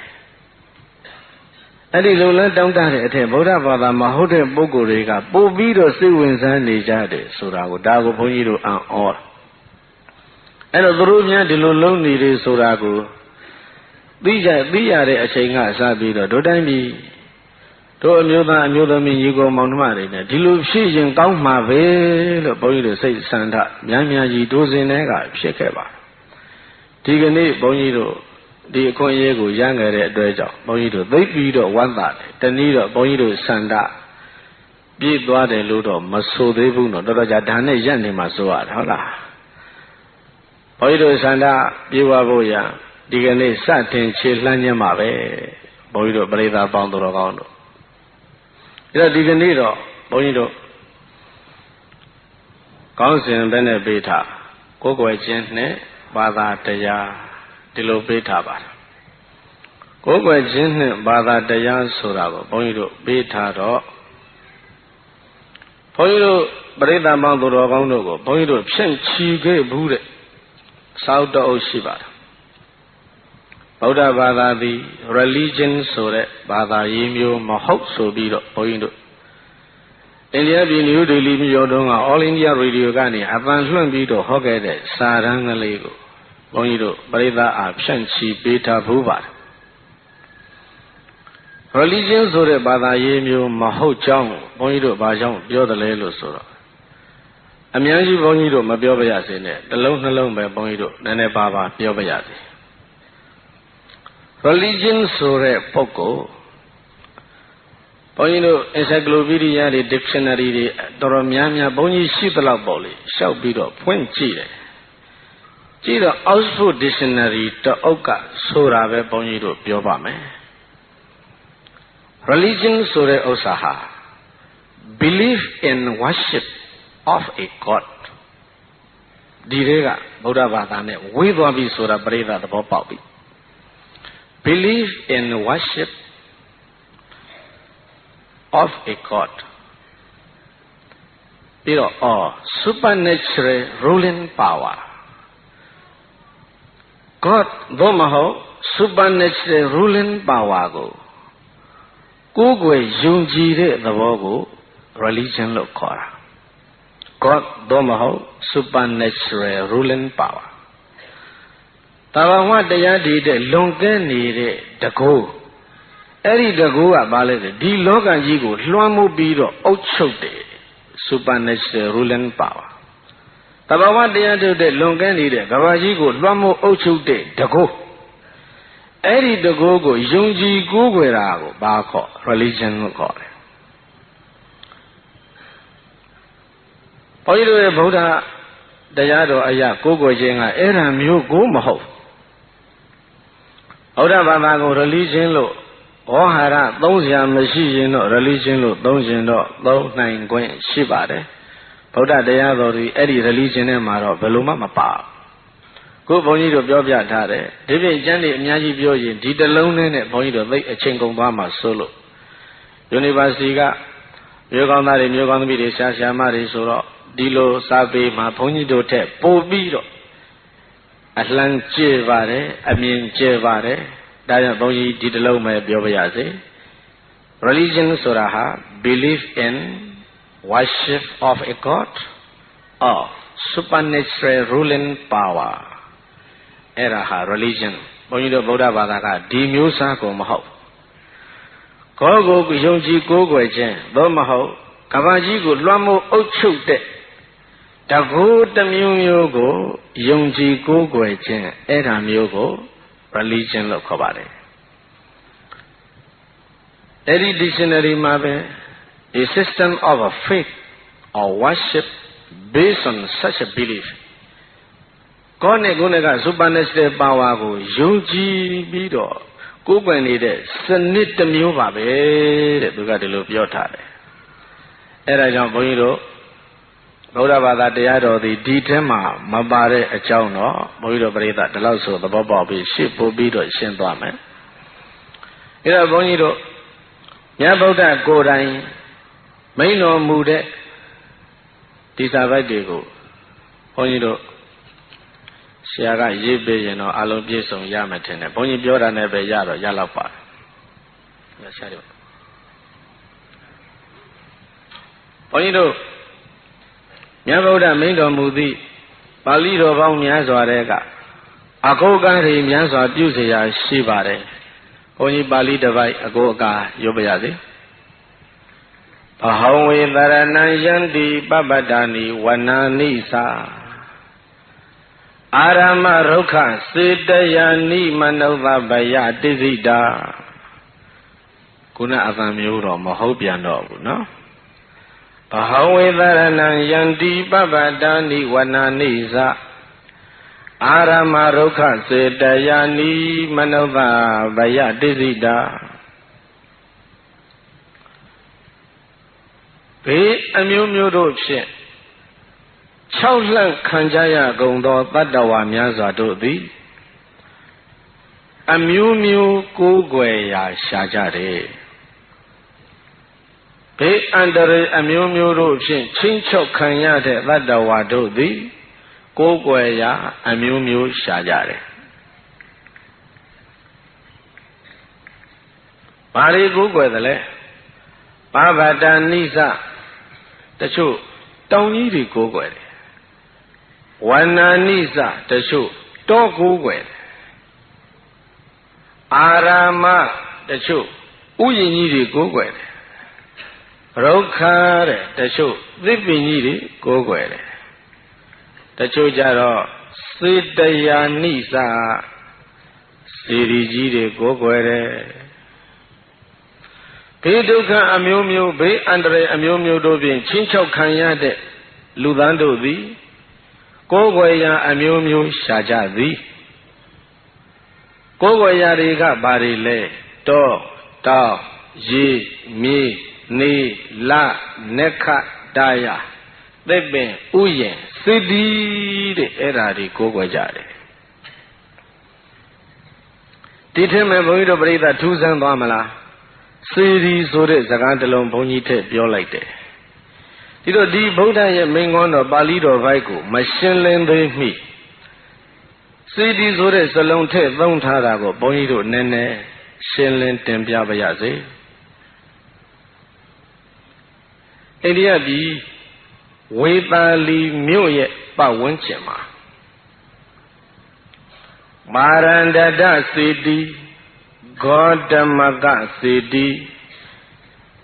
အဲ့ဒီလိုလားတောင်းတတဲ့အထက်ဗုဒ္ဓဘာသာမဟုတ်တဲ့ပုဂ္ဂိုလ်တွေကပို့ပြီးတော့စိတ်ဝင်စားနေကြတယ်ဆိုတာကိုဒါကိုဘုန်းကြီးတို့အံ့ဩအဲ့တော့သူတို့များဒီလိုလုံးနေတယ်ဆိုတာကိုသိရတဲ့အချိန်ကစပြီးတော့တို့တိုင်းပြည်တို့အမျိုးသားအမျိုးသမီးညီကိုမောင်နှမတွေနဲ့ဒီလိုဖြစ်ရင်ကောင်းမှာပဲလို့ဘုန်းကြီးတို့စိတ်ဆန္ဒများကြီးဒိုးစင်တဲ့ကဖြစ်ခဲ့ပါဒီကနေ့ဘုန်းကြီးတို့ဒီအခွင့်အရေးကိုရငယ်တဲ့အတွက်ကြောင့်ဘုန်းကြီးတို့သိပြီးတော့ဝမ်းသာတယ်တနည်းတော့ဘုန်းကြီးတို့ဆန္ဒပြည့်သွားတယ်လို့တော့မဆိုသေးဘူးနော်တော်တော်ကြာဒါနဲ့ရက်နေမှာဆိုရတာဟုတ်လားဘုန်းကြီးတို့ဆန္ဒပြေဝဖို့ရဒီကနေ့စတင်ခြေလှမ်းခြင်းပါပဲဘုန်းကြီးတို့ပရိသတ်ပေါင်းတော်ကောင်းတို့အဲ့တော့ဒီကနေ့တော့ဘုန်းကြီးတို့ကောင်းစဉ်ပဲနဲ့ပေးထားကိုယ်ွယ်ခြင်းနဲ့ဘာသာတရားဒီလိုပေးထားပါတယ်ကိုယ်ွယ်ခြင်းနဲ့ဘာသာတရားဆိုတာကိုဘုန်းကြီးတို့ပေးထားတော့ဘုန်းကြီးတို့ပရိသတ်ပေါင်းတော်ကောင်းတို့ကိုဘုန်းကြီးတို့ဖြန့်ချီခဲ့ဘူးတဲ့စောက်တော်ရှိပါတယ်ဗုဒ္ဓဘာသာသည် religion ဆိုတဲ့ဘာသာရေးမျိုးမဟုတ်ဆိုပြီးတော့ဘုန်းကြီးတို့အိန္ဒိယပြည်နယူးဒေလီမြို့တော်က All India Radio ကနေအပန်လွှင့်ပြီးတော့ဟောခဲ့တဲ့စာတမ်းကလေးကိုဘုန်းကြီးတို့ပရိသတ်အားဖြန့်ချီပေးထားဘူးပါတယ် religion ဆိုတဲ့ဘာသာရေးမျိုးမဟုတ်ကြောင်းဘုန်းကြီးတို့ဘာကြောင့်ပြောတယ်လဲလို့ဆိုတော့အများကြီးဘုန်းကြီးတို့မပြောပါရစေနဲ့တစ်လုံးနှလုံးပဲဘုန်းကြီးတို့နည်းနည်းပါးပါးပြောပါရစေreligion ဆိုတဲ့ပုဂ္ဂိုလ်ဘုန်းကြီးတို့ encyclopedia တွေ dictionary တွေတော်တော်များများဘုန်းကြီးရှိသလောက်ပေါ့လေရှောက်ပြီးတော့ဖွင့်ကြည့်တယ်ကြည့်တော့ Oxford Dictionary တအုပ်ကဆိုတာပဲဘုန်းကြီးတို့ပြောပါမယ် religion ဆိုတဲ့ဥစ္စာဟာ belief in worship of a god ဒီတွေကဗုဒ္ဓဘာသာနဲ့ဝေးသွားပြီဆိုတာပရိသတ်သဘောပေါက်ပြီbelieve in worship of a god ပြီးတော့ supernatural ruling power god သို့မဟုတ် supernatural ruling power ကိုယ်ွယ်ယုံကြည်တဲ့သဘောကို religion လို့ခေါ်တာ god သို့မဟုတ် supernatural ruling powerတဘာဝတရားတည်တဲ့လွန်ကဲနေတဲ့တကူအဲ့ဒီတကူကဘာလဲဆိုဒီလောကကြီးကိုလွှမ်းမိုးပြီးတော့အုပ်ချုပ်တယ် supernatural ruling power တဘာဝတရားတည်တဲ့လွန်ကဲနေတဲ့ကမ္ဘာကြီးကိုလွှမ်းမိုးအုပ်ချုပ်တဲ့တကူအဲ့ဒီတကူကိုယုံကြည်ကိုးကွယ်တာကိုဘာခေါ် religion လို့ခေါ်တယ်ဘုန်းကြီးတို့ရဲ့ဗုဒ္ဓတရားတော်အရာကိုးကွယ်ခြင်းကအဲ့ဒါမျိုးကိုမဟုတ်ဗုဒ္ဓဘာသာကို religion လို့ဝေါဟာရသုံးစရာမရှိရင်တော့ religion လို့သုံးရင်တော့သုံးနိုင်ခွင့်ရှိပါတယ်ဗုဒ္ဓတရားတော်ဒီအဲ့ဒီ religion ထဲမှာတော့ဘယ်လိုမှမပါခုဘုန်းကြီးတို့ပြောပြထားတယ်ဒီပြင်ကျမ်းတွေအများကြီးပြောရင်ဒီတစ်လုံးနဲ့ဘုန်းကြီးတို့သိအချိန်ကုန်သွားမှာဆိုလို့ University ကမျိုးကောင်းသားတွေမျိုးကောင်းသမီးတွေဆရာဆရာမတွေဆိုတော့ဒီလိုစာပေမှာဘုန်းကြီးတို့ထက်ပိုပြီးတော့အလှမ်းကျဲပါတယ်အမြင်ကျဲပါတယ်ဒါကြောင့်ဘုန်းကြီးဒီတစ်လုံးပဲပြောပါရစေ religion ဆိုတာဟာ belief in worship of a god or supernatural ruling power အဲ့ဒါဟာ religion ဘ ုန်းကြီးတို့ဗုဒ္ဓဘာသာကဒီမျိုးစားကိုမဟုတ်ကိုယ်ကိုယုံကြည်ကိုးကွယ်ခြင်းသို့မဟုတ်ကမ္ဘာကြီးကိုလွှမ်းမိုးအုပ်ချုပ်တဲ့တကူတစ်မျိုးမျိုးကိုယုံကြည်ကိုးကွယ်ခြင်းအဲ့ဒါမျိုးကို religion လို့ခေါ်ပါတယ်အဲ့ဒီ dictionary မှာပဲ a system of a faith or worship based on such a belief ကိုယ်နဲ့ကိုယ်နဲ့က supernatural power ကိုယုံကြည်ပြီးတော့ကိုယ်ကွယ်နေတဲ့စနစ်တစ်မျိုးပါပဲတဲ့သူကဒီလိုပြောထားတယ်အဲ့ဒါကြောင့်ဘုန်းကြီးတို့ဗုဒ္ဓဘာသာတရားတော်သည်ဒီထဲမှာမပါတဲ့အကြောင်းတော့ဘုန်းကြီးတို့ပရိသတ်ဒီလောက်ဆိုသဘောပေါက်ပြီးရှေ့ပို့ပြီးတော့ရှင်းသွားမယ်အဲ့တော့ဘုန်းကြီးတို့မြတ်ဗုဒ္ဓကိုယ်တိုင်မိန့်တော်မူတဲ့ဒီစာပိုက်တွေကိုဘုန်းကြီးတို့ဆရာကရေးပေးရင်တော့အလုံးပြည့်စုံရမယ်ထင်တယ်ဘုန်းကြီးပြောတာနဲ့ပဲရတော့ရတော့ပါတယ်ဆရာတို့ဘုန်းကြီးတို့မြတ်ဗုဒ္ဓမိန့်တော်မူသည့်ပါဠိတော်ပေါင်းများစွာတဲ့အကုတ်ကားတွေများစွာပြုเสียရရှိပါတယ်ဘုန်းကြီးပါဠိတစ်ပိုက်အကုတ်အကာရုပ်ပါရစေဘဟဝေတရဏံယန္တိပပတ္တာနိဝနာနိသာအာရမရုက္ခစေတယာနိမနုဿဗယတိစိတာခုနအသံမျိုးတော့မဟုတ်ပြန်တော့ဘူးနော်ဘဟဝေတရဏံယန္တိပပတ္တာနိဝနာနိသာအာရမရုက္ခစေတယာနိမနုဿဗယတိစိတာဘေးအမျိုးမျိုးတို့ဖြင့်6လန့်ခံကြရကုန်သောတတ္တဝါများစွာတို့သည်အမျိုးမျိုးကိုးကွယ်ရာရှာကြတယ်ဘေးအန္တရာယ်အမျိုးမျိုးတို့ဖြင့်ချင်းချုပ်ခံရတဲ့တတ္တဝါတို့သည်ကိုးကွယ်ရာအမျိုးမျိုးရှာကြတယ်ဘာတွေကိုးကွယ်သလဲပဗတ္တနိစ္စတချို့တောင်ကြီးတွေကိုးကွယ်တယ်ဝန္နာနိစ္စတချို့တောကိုးကွယ်တယ်အာရာမတချို့ဥယျာဉ်ကြီးတွေကိုးကွယ်တယ်ရုက္ခတဲ့တချို့သစ်ပင်ကြီးတွေကိုးကွယ်တယ်တချို့ကြတော့စေတယာနိစ္စစေရီကြီးတွေကိုးကွယ်တယ်ဘေးဒုက္ခအမျိုးမျိုးဘေးအန္တရာယ်အမျိုးမျိုးတို့ဖြင့်ချင်းချောက်ခံရတဲ့လူသားတို့သည်ကိုးကွယ်ရာအမျိုးမျိုးရှာကြသည်ကိုးကွယ်ရာတွေကဘာတွေလဲတောတောင်ရေမြေနေလနက္ခတာယသစ်ပင်ဥယျာဉ်စေတီတဲ့အဲ့ဓာတွေကိုးကွယ်ကြတယ်ဒီထက်မဲ့ဘုန်းကြီးတို့ပြိဿထူးဆန်းသွားမလားစေတီဆိုတဲ့စကားတစ်လုံးဘုန်းကြီးထည့်ပြောလိုက်တယ်ဒီတော့ဒီဗုဒ္ဓရဲ့မိန့်ခွန်းတော်ပါဠိတော်ဘိုက်ကိုမရှင်းလင်းသေးမီစေတီဆိုတဲ့စလုံးထည့်သုံးထားတာကိုဘုန်းကြီးတို့နည်းနည်းရှင်းလင်းတင်ပြပါရစေအိန္ဒိယပြည်ဝေသာလီမြို့ရဲ့ပတ်ဝန်းကျင်မှာမာရန္တတစေတီဂေါတမကစေတီ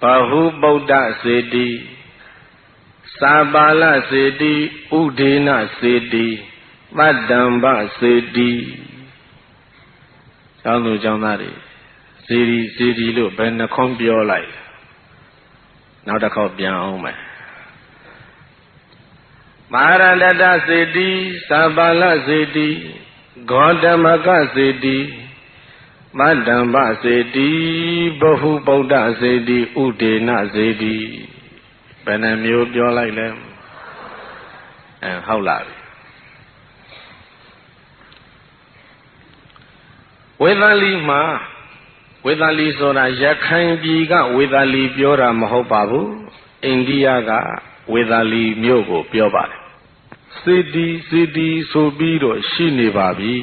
ဘဟုဗုဒ္ဓစေတီသာပါလစေတီဥဒေနစေတီပတ္တံဘစေတီကျောင်းသူကျောင်းသားတွေစေတီလို့ဘယ်နှခေါင်းပြောလိုက်နောက်တစ်ခေါက်ပြန်အောင်မယ်မဟာရန္တတစေတီသာပါလစေတီဂေါတမကစေတီမတ္တံဘစေတီဘဟုဗုဒ္ဓစေတီဥဒေနစေတီဘယ်နှမျိုးပြောလိုက်လဲဟုတ်လားဝေသာလီမှာဝေသာလီဆိုတာရခိုင်ပြည်ကဝေသာလီပြောတာမဟုတ်ပါဘူးအိန္ဒိယကဝေသာလီမြို့ကိုပြောပါတယ်စေတီဆိုပြီးတော့ရှိနေပါပြီ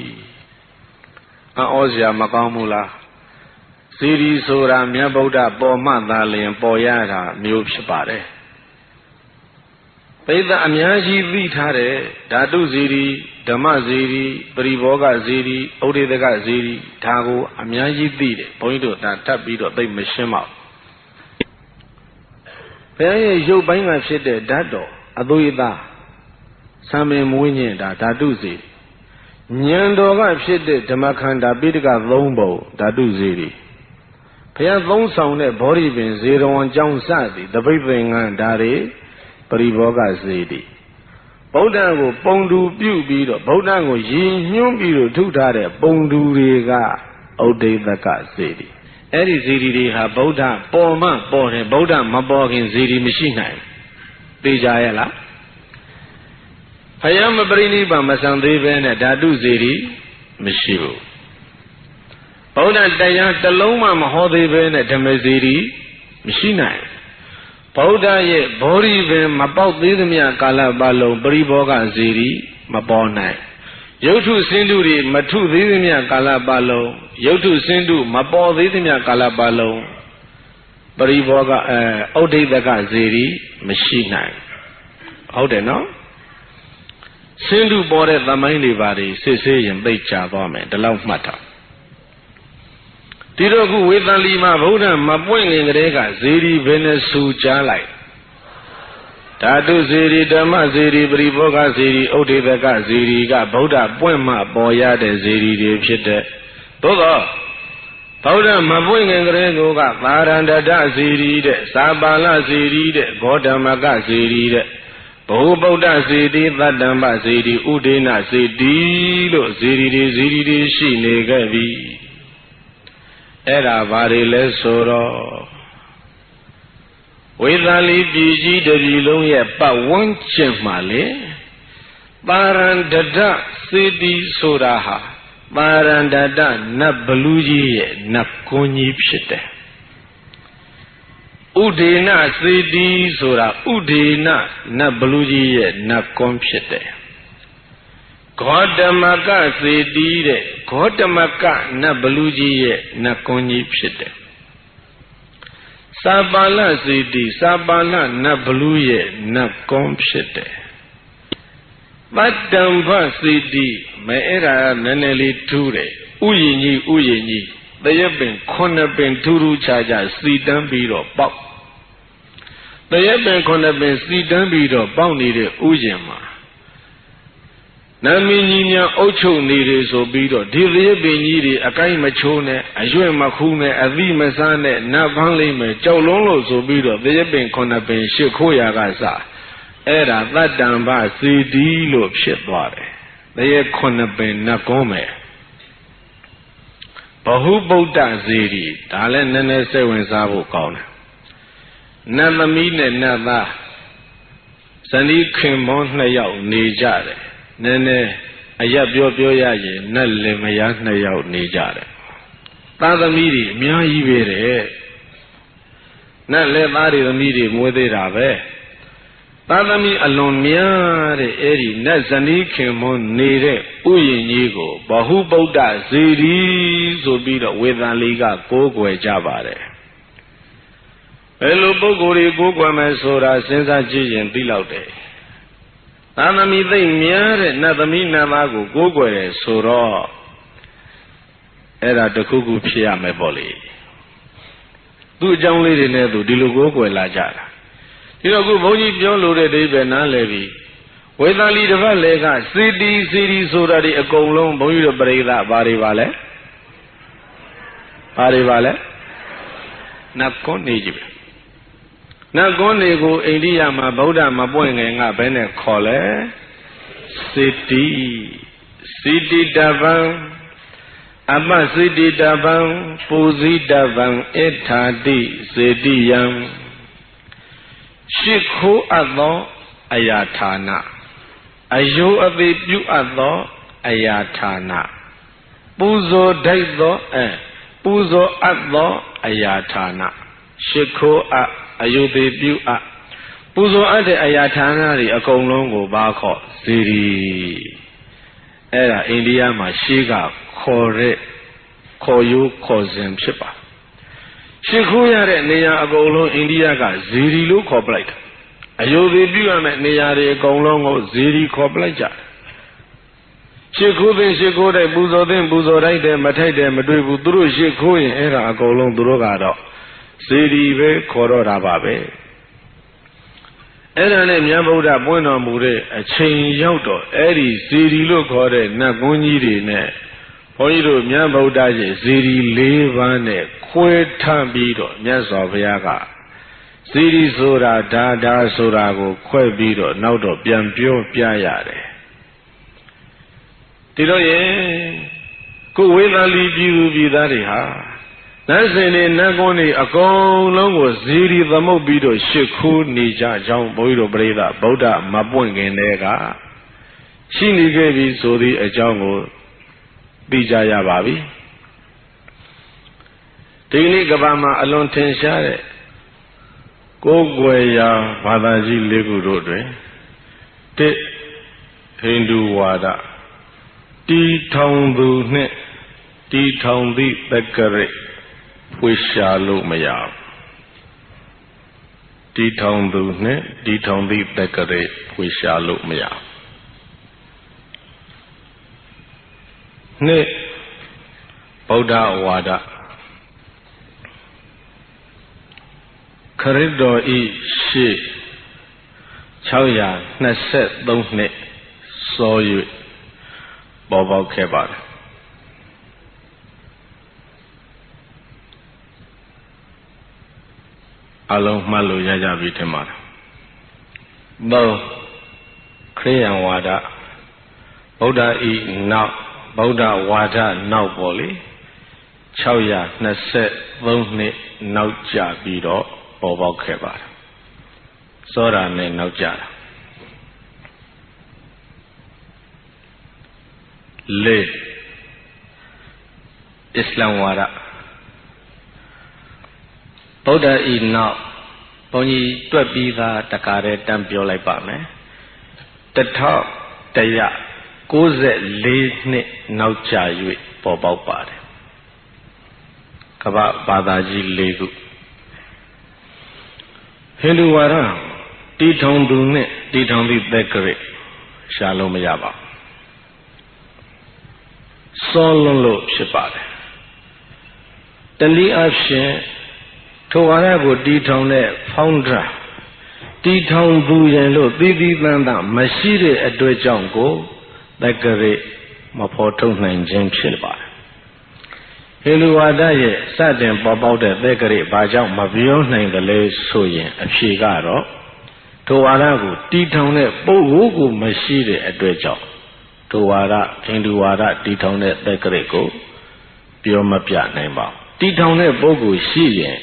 အော်စရာမကောင်းဘူးလားစေတီဆိုတာမြတ်ဗုဒ္ဓပေါ်မှသာလျင်ပေါ်ရတာမျိုးဖြစ်ပါတယ် ပိဿအများကြီးသိထားတဲ့ဓာတုဇီရီဓမ္မဇီရီပရိဘောဂဇီရီဩဒေသကဇီရီဒါကိုအများကြီးသိတယ်ဘုန်းကြီးတို့ဒါထပ်ပြီးတော့သိမရှင်းပါဘူးဘုရားရဲ့ရုပ်ပိုင်းမှာဖြစ်တဲ့ဓာတ်တော်အသွေးသားသံပင်မွေးညင်ဒါဓာတုဇီဉာဏ်တော်ကဖြစ်တဲ့ဓမ္မခန္ဓာပိဋက၃ပုံဓာတုဇီရီဘုရားသုံးဆောင်တဲ့ဘောဓိပင်ဇေရဝံကြောင့်စသည်တပိဋ္ဌင်္ဂန်ဒါတွေပရိဘောဂဇေတိဗုဒ္ဓကိုပုံတူပြုပြီးတော့ဗုဒ္ဓကိုရည်ညွှန်းပြီးတော့ထုထားတဲ့ပုံတူတွေကဩဒိသကဇေတိအဲ့ဒီဇေတိတွေဟာဗုဒ္ဓပေါ်မှပေါ်တယ်ဗုဒ္ဓမပေါ်ခင်ဇေတိမရှိနိုင်သိကြရဲ့လားဘုရားမပရိနိဗ္ဗာန်မဆံသေးပဲနဲ့ဓာတုဇေတိမရှိဘူးဗုဒ္ဓတရားတစ်လုံးမှမဟောသေးပဲနဲ့ဓမ္မဇေတိမရှိနိုင်ဗုဒ္ဓရဲ့ဘောဓိပင်မပေါက်သေးသမျှကာလပတ်လုံးပရိဘောဂဇေတိမပေါ်နိုင်ရုပ်ထုစင်တုတွေမထုသေးသမျှကာလပတ်လုံးရုပ်ထုစင်တုမပေါ်သေးသမျှကာလပတ်လုံးပရိဘောဂဩဒိသကဇေတိမရှိနိုင်ဟုတ်တယ်နော်စင်တုပေါ်တဲ့သမိုင်းတွေပါတွေစစ်ဆေးရင်သိကြသွားမယ်ဒီလောက်မှတ်ထားဒီတော့ခုဝေသလီမှာဗုဒ္ဓမပွင့်ခင်ကတည်းကဇေဒီဘယ်နဲ့ဆူကြားလိုက်ဓာတုဇေဒီဓမ္မဇေဒီပရိဘောဂဇေဒီဩဒေသကဇေဒီကဗုဒ္ဓပွင့်မှပေါ်ရတဲ့ဇေဒီတွေဖြစ်တဲ့သို့သောဗုဒ္ဓမပွင့်ခင်ကတည်းကသာရန္တတဇေဒီတဲ့သာပါဠဇေဒီတဲ့ဂေါတမကဇေဒီတဲ့ဘုဗုဒ္ဓဇေတိသတ္တမ္ပဇေတိဥဒိနဇေတိလို့ဇေဒီတွေရှိနေခဲ့ပြီအဲ့ဒါဘာတွေလဲဆိုတော့ဝေသာလီပြည်ကြီးတပြည်လုံးရဲ့ပတ်ဝန်းကျင်မှာလေပါရန္တတစေတီဆိုတာဟာပါရန္တတနတ်ဘလူကြီးရဲ့နတ်ကွန်းကြီးဖြစ်တယ်ဥဒေနစေတီဆိုတာဥဒေနနတ်ဘလူကြီးရဲ့နတ်ကွန်းဖြစ်တယ်ဂေါတမကစေတီတဲ့ဂေါတမကနတ်ဘလူကြီးရဲ့နတ်ကွန်းကြီးဖြစ်တယ်စာပါဠစေတီစာပါဠနတ်ဘလူရဲ့နတ်ကွန်းဖြစ်တယ်ပတ္တံဖစေတီမဲအဲ့ဒါနည်းနည်းလေးထူးတယ်ဥယျင်ကြီးတရက်ပင်9ပင်ထူးထူးခြားခြားစီတန်းပြီးတော့ပေါက်တရက်ပင်9ပင်စီတန်းပြီးတော့ပေါက်နေတဲ့ဥယျင်မှာနမင်းကြီးများအုပ်ချုပ်နေတယ်ဆိုပြီးတော့ဒီတရက်ပင်ကြီးတွေအကိုင်းမချိုးနဲ့အရွက်မခူးနဲ့အသီးမစားနဲ့နတ်ဖန်းလိမ့်မယ်ကြောက်လုံးလို့ဆိုပြီးတော့တရက်ပင်9ပင်ရှစ်ခိုးရာကစအဲ့ဒါတတ္တံဘစေတီလို့ဖြစ်သွားတယ်တရက်9ပင်နတ်ကုန်းမယ်ဘဟုဗုဒ္ဓဇေတီဒါလည်းနည်းနည်းစိတ်ဝင်စားဖို့ကောင်းတယ်နတ်သမီးနဲ့နတ်သားဇနီးခင်မော2ယောက်နေကြတယ်နည်းနည်းအရက်ပြောရရင်နတ်လင်မယား2ယောက်နေကြတယ်သားသမီးတွေအများကြီးပဲတဲ့နတ်လည်းသားတွေသမီးတွေမွေးသေးတာပဲသားသမီးအလွန်များတဲ့အဲ့ဒီနတ်ဇနီးခင်မောနေတဲ့ဥယျင်ကြီးကိုဘဟုဗုဒ္ဓဇေတီဆိုပြီးတော့ဝေသလီကကိုးကွယ်ကြပါတယ်ဘယ်လိုပုဂ္ဂိုလ်တွေကိုးကွယ်မယ်ဆိုတာစဉ်းစားကြည့်ရင်သိလောက်တယ်သာသမီသိမ့်များတဲ့နတ်သမီးနတ်သားကိုကိုးကွယ်တယ်ဆိုတော့အဲ့ဒါတခုခုဖြစ်ရမယ်ပေါ့လေသူ့အကြောင်းလေးတွေနဲ့သူဒီလိုကိုးကွယ်လာကြတာဒီတော့ခုဘုန်းကြီးပြောလို့တဲ့အိဗယ်နားလည်ပြီဝေသာလီတစ်ပတ်လေကစီတီဆိုတာဒီအကုန်လုံးဘုန်းကြီးတို့ပြိဿဘာတွေပါလဲနတ်ကွန်းနေကြည့်ပဲနတ်ကွန်းတွေကိုအိန္ဒိယမှာဗုဒ္ဓမပွင့်ငယ်ကဘယ်နဲ့ခေါ်လဲစီတီတဗံအပစီတီတဗံပူဇိတဗံဣထာတိစေတိယံရှိခိုးအပ်သောအရာဌာနအယုအသေးပြုအပ်သောအရာဌာနပူဇော်ထိုက်သောပူဇော်အပ်သောအရာဌာနရှိခိုးအယုသေးပြုပူဇော်အပ်တဲ့အရာဌာနတွေအကုန်လုံးကိုဘာခေါ်ဇေဒီအဲ့ဒါအိန္ဒိယမှာရှေးကခေါ်ရိုးခေါ်စဉ်ဖြစ်ပါရှိခိုးရတဲ့နေရာအကုန်လုံးအိန္ဒိယကဇေဒီလို့ခေါ်ပလိုက်တာ Ayo the Niyari Golongo, Ziri Koplaja. Shikutin Shikode, Buzodin, Buzoraide, Matade, Madribu, Duru Shikuin, Era Golong Durogado, Ziri, Kororababe. Era name Yabuda Bueno Mure, a chain yoto, Eddie, Ziri look hore, Naguniri ne. Oiro Yabuda, Ziri Levane, Quet Tambido, Nyasoviaga. Ziri Sura, Dada Surago, Quebido, Naudo, Biampio, Piayare. Tiroye, Kuwela Libu Vidariha. Nasene Nagoni, a gong longo, Ziri, the Mobido, Shiku, Nija, John Boido Breda, Boda, Mabungenega. Shini gave Sodi a Jango, Bijaya Babi. Tini Gabama alone tenshare. Gogwaya Badaji Legu Rodre, Te Hindu Wada, Ti Towndu Ne, Ti Towndi Bekare, Wishalu Mayab. Ti Towndu Ne, Ti Towndi Bekare, Wishalu Mayab. Ne Boda Wada. Corridor E. She Chauya Naset Don't saw you Bobo Kebar Along Malu Yaja Vitamar Bo Kriyan Wada Boda E. Now Boda Wada Now Boli Chauya Naset Don't Now Jabido Bobo Kebar Sora ne Naujara Le Islam Wara Boda E now Pony Twabiva Takare Tampio Laipame The top Taya Goze Le Nauja Yui Bobo Bad Kaba Badaji Legu Hindu Wara, Titong Dune, Titong the Bakery, Shalom Yaba. Solon Shepard. The Lee Action, Toarago Titong Founder, Titong Buyan Lo, Didi Landa, Mashiri at Dwejango, Bakery, Mapoto Nanjim Shilbar. Hindu Wadaye, Satin Bobo the Bakery, Bajam Mavion named the Lay Soyin, and Shigaro, Toarago, Titone, Bogu, Mashiri at Dwejo, Toara, Hindu Wada, Titone, Bakery go, Biomapia Namba, Titone, Bogu, Shiyen,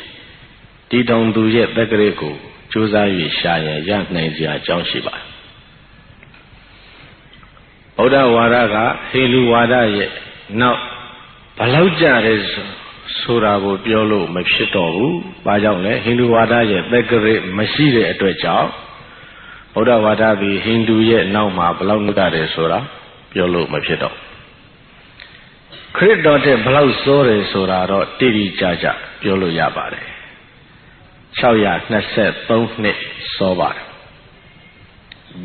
Titon do yet Bakery go, Josayi Shayan, Yan Nazia, John Shiba. Oda Waraga, Hindu Wadaye, now. Palauja is Surago Piolo Mepshito, Bajone, Hindu Wada yet, Bakery, Mashire at Dweja, Oda Wada be Hindu yet now ma Palauga Sura, Piolo Mepshito. Crit daughter Palau Sore Sura, Tiri Jaja, Piolo Yabare. Chauya Naset, Don't Nit, Sobar.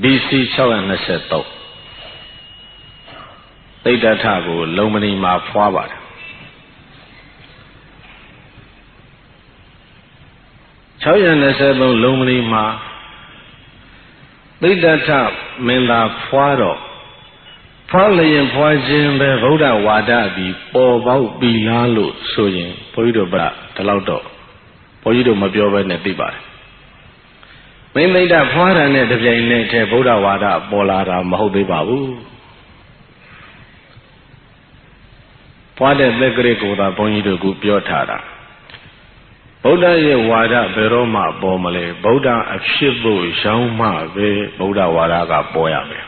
BC Chauya Naset. Later Tago, Lomani Ma forward. Chauya Nasabo Lomani Ma Later Tap Mela Fuado Probably in Poison the Voda Wada be Bobo Bilalo Soyin, Poido Bra, Talaudo, Poido Mabioba Netiba. When they that Fuada net of Janet, Voda Wada, Bolara, Mahobe Babu. Wada Begrego da Bonido Gupiotara. Boda ye Wada Beroma Bomale, Boda of Shibu, Shauma, Boda Wadaga Boyame.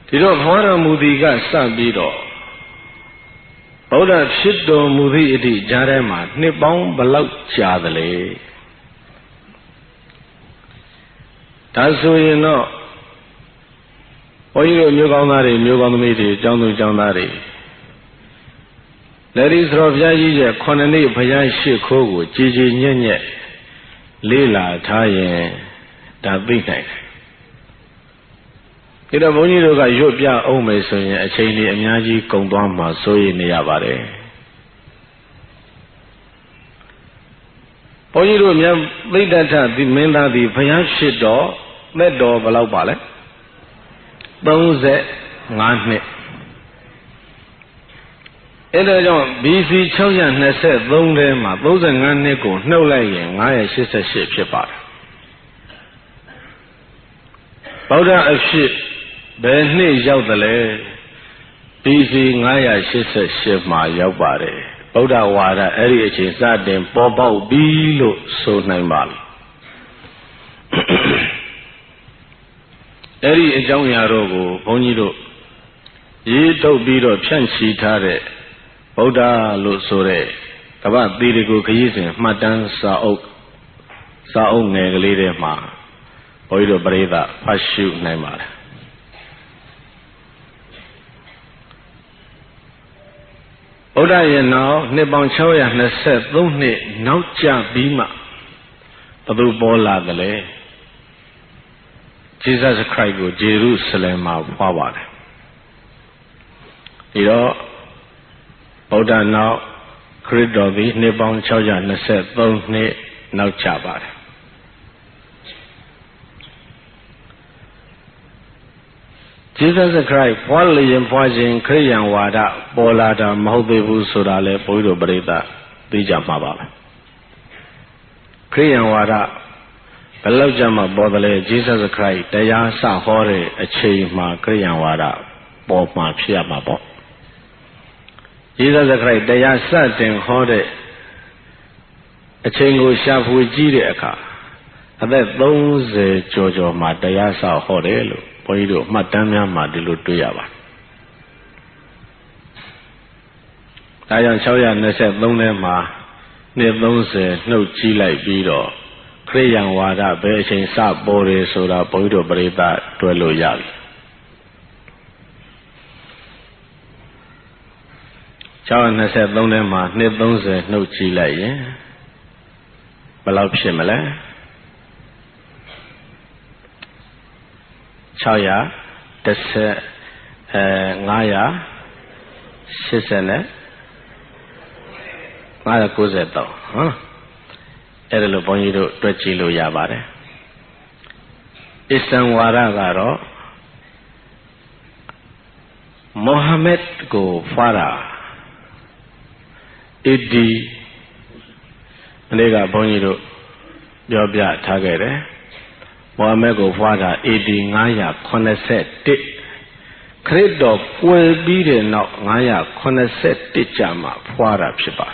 Tido Hora Mudiga Sabido. Boda Shido Mudi Jarema, Nipon Balau Chadale. That's so you know. Oyo Mugamari, Mugamiti, Janu Janari. Ladies of Yaji, Konani, Payan Shikogu, Gigi Nye, Lila Tayen Dabina. It a bonny look at Yopia Omeson, a chain and Yaji Kondama, so in the Yabare. Bonny room, made that the Menda the Payan door, that door below ballet. Bones at Nane. Elajon, BC Choyan has said, Bone them, those and Nanico, no laying, I assist a ship shepherd. Powder of ship, Benny Yaudale, BC, I assist a ship my Yaubare. Powder water, Eric is that then Bobo Bilo, so Naimal. Eri is young Yarogo, Bonito. Ye don't beat or chancy tare. Boda lo sore, Kaba Bidigo Kayizin, Madan Saok Neglide Ma, Oido Breda, Pashu Neymar. Oda ye now, Nebon Choya has said, don't need no cha bima, Padu Bola the lay. Jesus Christ go Jerusalem forward. Oda now, Credovi, Nebon Choya has said, don't need no chabar. Jesus Christ, Wally and Poison, Korean Wada, Bolada, Mahobebu Sodale, Poido Breda, Bija Mababa. Korean Wada, Belojama Bodale, Jesus Christ, Daya Sa Hore, a chain ma Korean Wada, Bob ma Pia Mabo. Jesus Christ, Daya Sa Ten Hore, a chain go sharp with Gideaka. And that those Jojo ma Daya Sa Hore. Oido, Madamia Madilu Tuyava. Dayan Choya Neset Lonema, Nebonse, no Chile Bido, Krayan Wada, Bechin Sap Bore, Soda, Boido Breda, Duelo Yal. Choya Neset Lonema, Nebonse, no Chile, Balab Shimele. Chaya, Tesse, Naya, Sisene, Naya Cosetto, huh? Erelo Bonito, Twechilo Yabare. Isan Waragaro, Mohammed go Farah, Idi, Nega Bonito, Yobia Tagare. Mohammed go father, Edi Naya Coneset, Credo, will be the not Naya Coneset, Tichama, Fuara Pipa.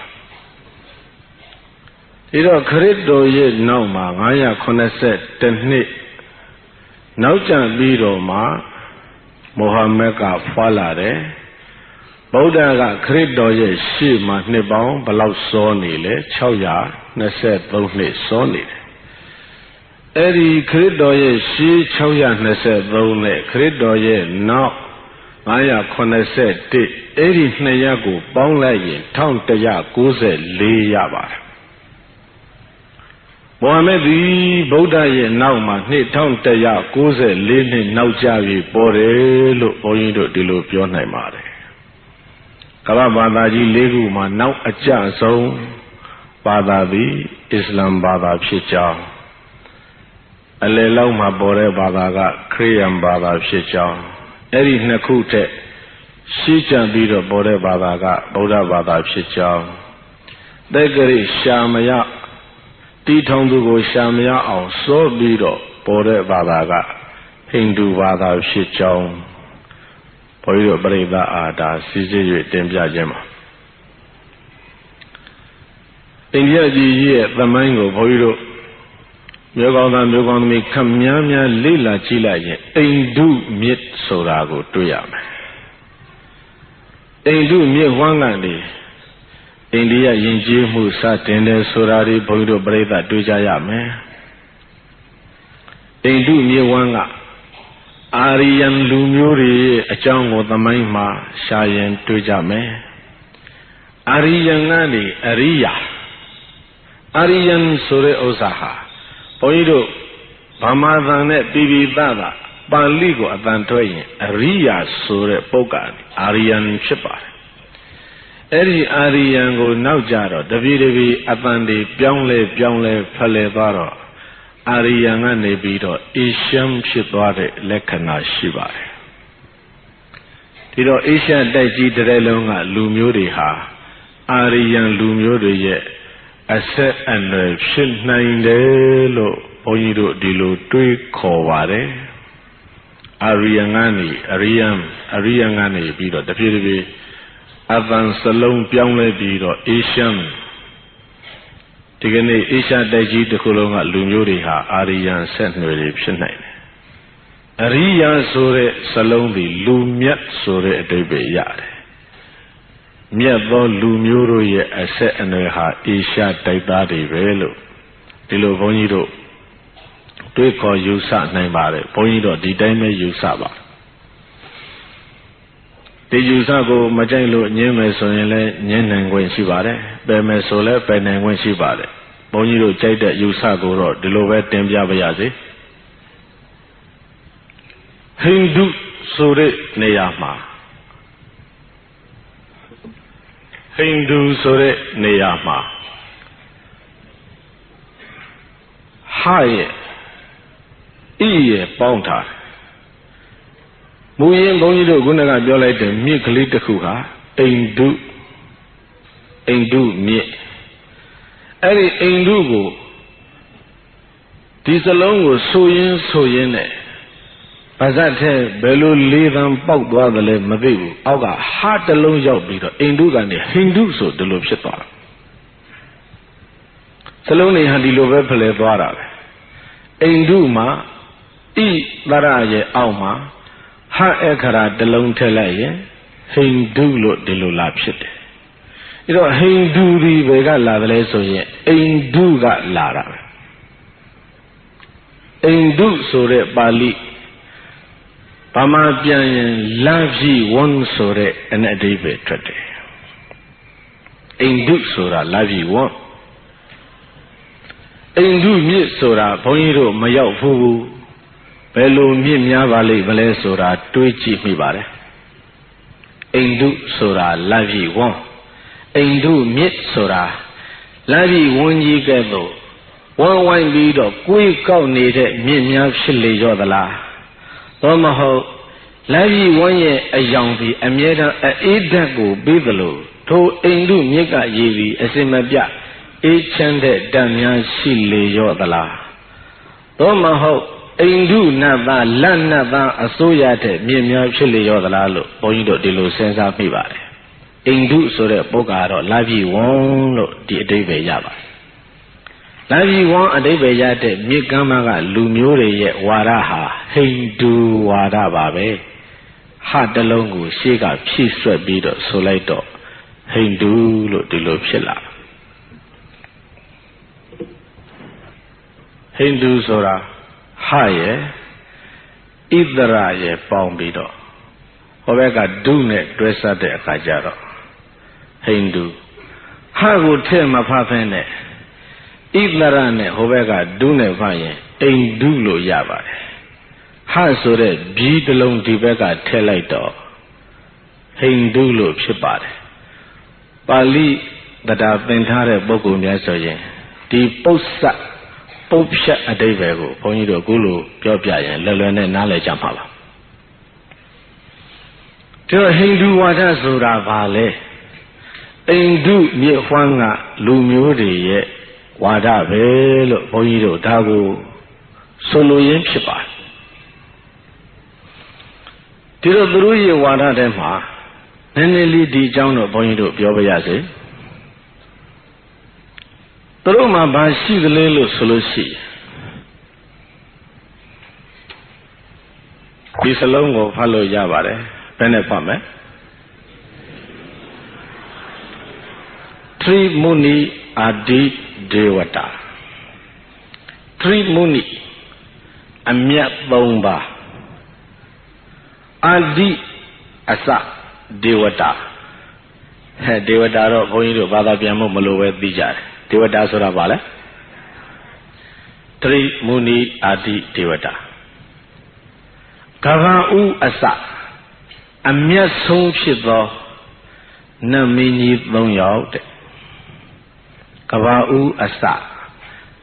Ido Credo ye no ma, Naya Coneset, Tenni, Naujan Bido ma, Mohammed ga Falare, Boda ga Credo ye she ma Nibon, Balau Sonile, Choya, Neset, Boni Sonile. Eri Credoye she Choya Nese Bone, Credoye no Maya Coneset, Eri Neyago, Bonlay, Town Teya, Goze, Lee Yabar. Mohammed Boda ye Nauma, Ne Town Teya, Goze, Lee Naujavi, Bore, Lo Oido de Lupione Mare. Kalabadaji Legu, ma now a chance, so Badavi, Islam Bada Chicha. Aleloma Bore Badaga, Kriyan Bada Shichang, Eri Nakute, Shichan Bido Bore Badaga, Boda Bada Shichang, Degari Shamaya, Titondugo Shamaya, or So Bido, Bore Badaga, Hindu Bada Shichang, Poido Breda Ada, Siji Tempia Jema. India G, the mango, Poido. Yogan me come Yamia Lila Chila, Aindu Miet Sorago Tuyame. Aindu Miet Wangandi, India Yinji Musa Tende Sorari Boido Breda Dujayame. Aindu Miet Wanga, Arian Lumuri, a chang with the Maima, Shayan Tujame. Arian Nani, Aria. Arian Sore Osaha. Poido, Bamadane, Bibida, Baligo, Adantoy, Aria Sure Pogan, Arian Shepa. Eri Ariango Naujaro, Davidevi, Abandi, Pyongle, Palevaro, Arianga Nebido, Isham Shibare, Lekana Shibare. Tido Isha Daiji Drelonga, Lumuriha, Arian Lumuri, Asset and Shin Nine Lo, Oido Dilo Tui Kovare, Ariangani, Bido, Davidevi. Advance alone Pyongle Bido, Asian Tigane Isha Daiji the Kulonga Lumuriha, Arian Sentinel Shinai. Arian Sore Salombi, Lumiat Sore Debe Yard. Miabo Lumuro ye Asset and ha Isha Daibadi Velo. Dilo Bonido. Do call you Sat Naimare, Bonido, the Dame Yusaba. The Yusago Majalo Nyemesole Nyen when she bade, Bemesole, Pen when she bade. Bonito Jada Yusago Road, the lower Tembiabayazi. Hindu Sore Neyama. Hindu Sore Neyama. High Eye Bonta. Muyin Bonito Gunaga Yola the Miklita Kuha, Indu Me. Any Indugo. This alone was so in. Pazate, Belu, Levan, Pogwa, the Le Mabu, Oga, Heart alone Yobito, Induga, and the Hindu so the Lupseta. Saloni had the Lovepele Dwara. Induma, E. Baraye Alma. Ha ekara delong telaye, Hindu lo delo lapshite. You know, Hindu vega lavele so ye, Hindu got lara. Hindu sore Bali, Pama Pian, Lavi one sore and a David Trade. Hindu sora Lavi one. Hindu mi sora, Poniro, Mayao Fu. Bello Mimia Valley Valesora, Twitchy Mibare. Indu Sora, Lavi one. Indu Mit Sora, Lavi one ye gado. One wine video, quick out needed Mimia Shilly Yodala. Tomaho, Lavi one ye a young bee, a mieta a edago bidalo, to Indu Mika Yevi, a simabia, each and Damia Shilly Yodala. Tomaho. Indu Nava, Lan Nava, Asoyate, Mimia Chili Yodalo, Boido de Lo Senza Pivare. Indu Sore Bogaro, Lavi Won, the Dave Yaba. Lavi Won a Dave Yate, Mikamaga, Lumure, Waraha, Hindu Wadababe. Hadalongu, Shiga, Pisra Bido, Soleto, Hindu de Lo Pilla. Hindu Sora. Higher, Idra Pombido. Ovega Dune Dressa de Kajaro. Hindu. How would tell my papa? Idlarane, Ovega Dune Vaye, Indulo Yaba. Hasore, beat along Tibega Telaito. Hindulo Shibare. Bali that I've been tired of Bogu Yasoye. The Posa. Popsha a Davego, Ponido Gulu, Jobia, and Lelene Nale Jampala. To a Hindu Wadazura Vale, Indu near Huanga, Lumuri, Wada Velo, Ponido Dago, Solo Yemshipa. Tiro Bruye Wada Dema, Neneli di Jano Ponido Biobayase. Roma Bashi the Lelo Solosi. This alone of Halo Yavare, Penepame. Three Muni Adi Devata. Three Muni Amyat Bomba Adi Asa Devata. Devata Boido Bada Piamo Malowe Bija. Devata Sora Bala Tri Muni Adi Devata Kavau Asa Amya Song Shidho Namini Long Yaut Kavau Asa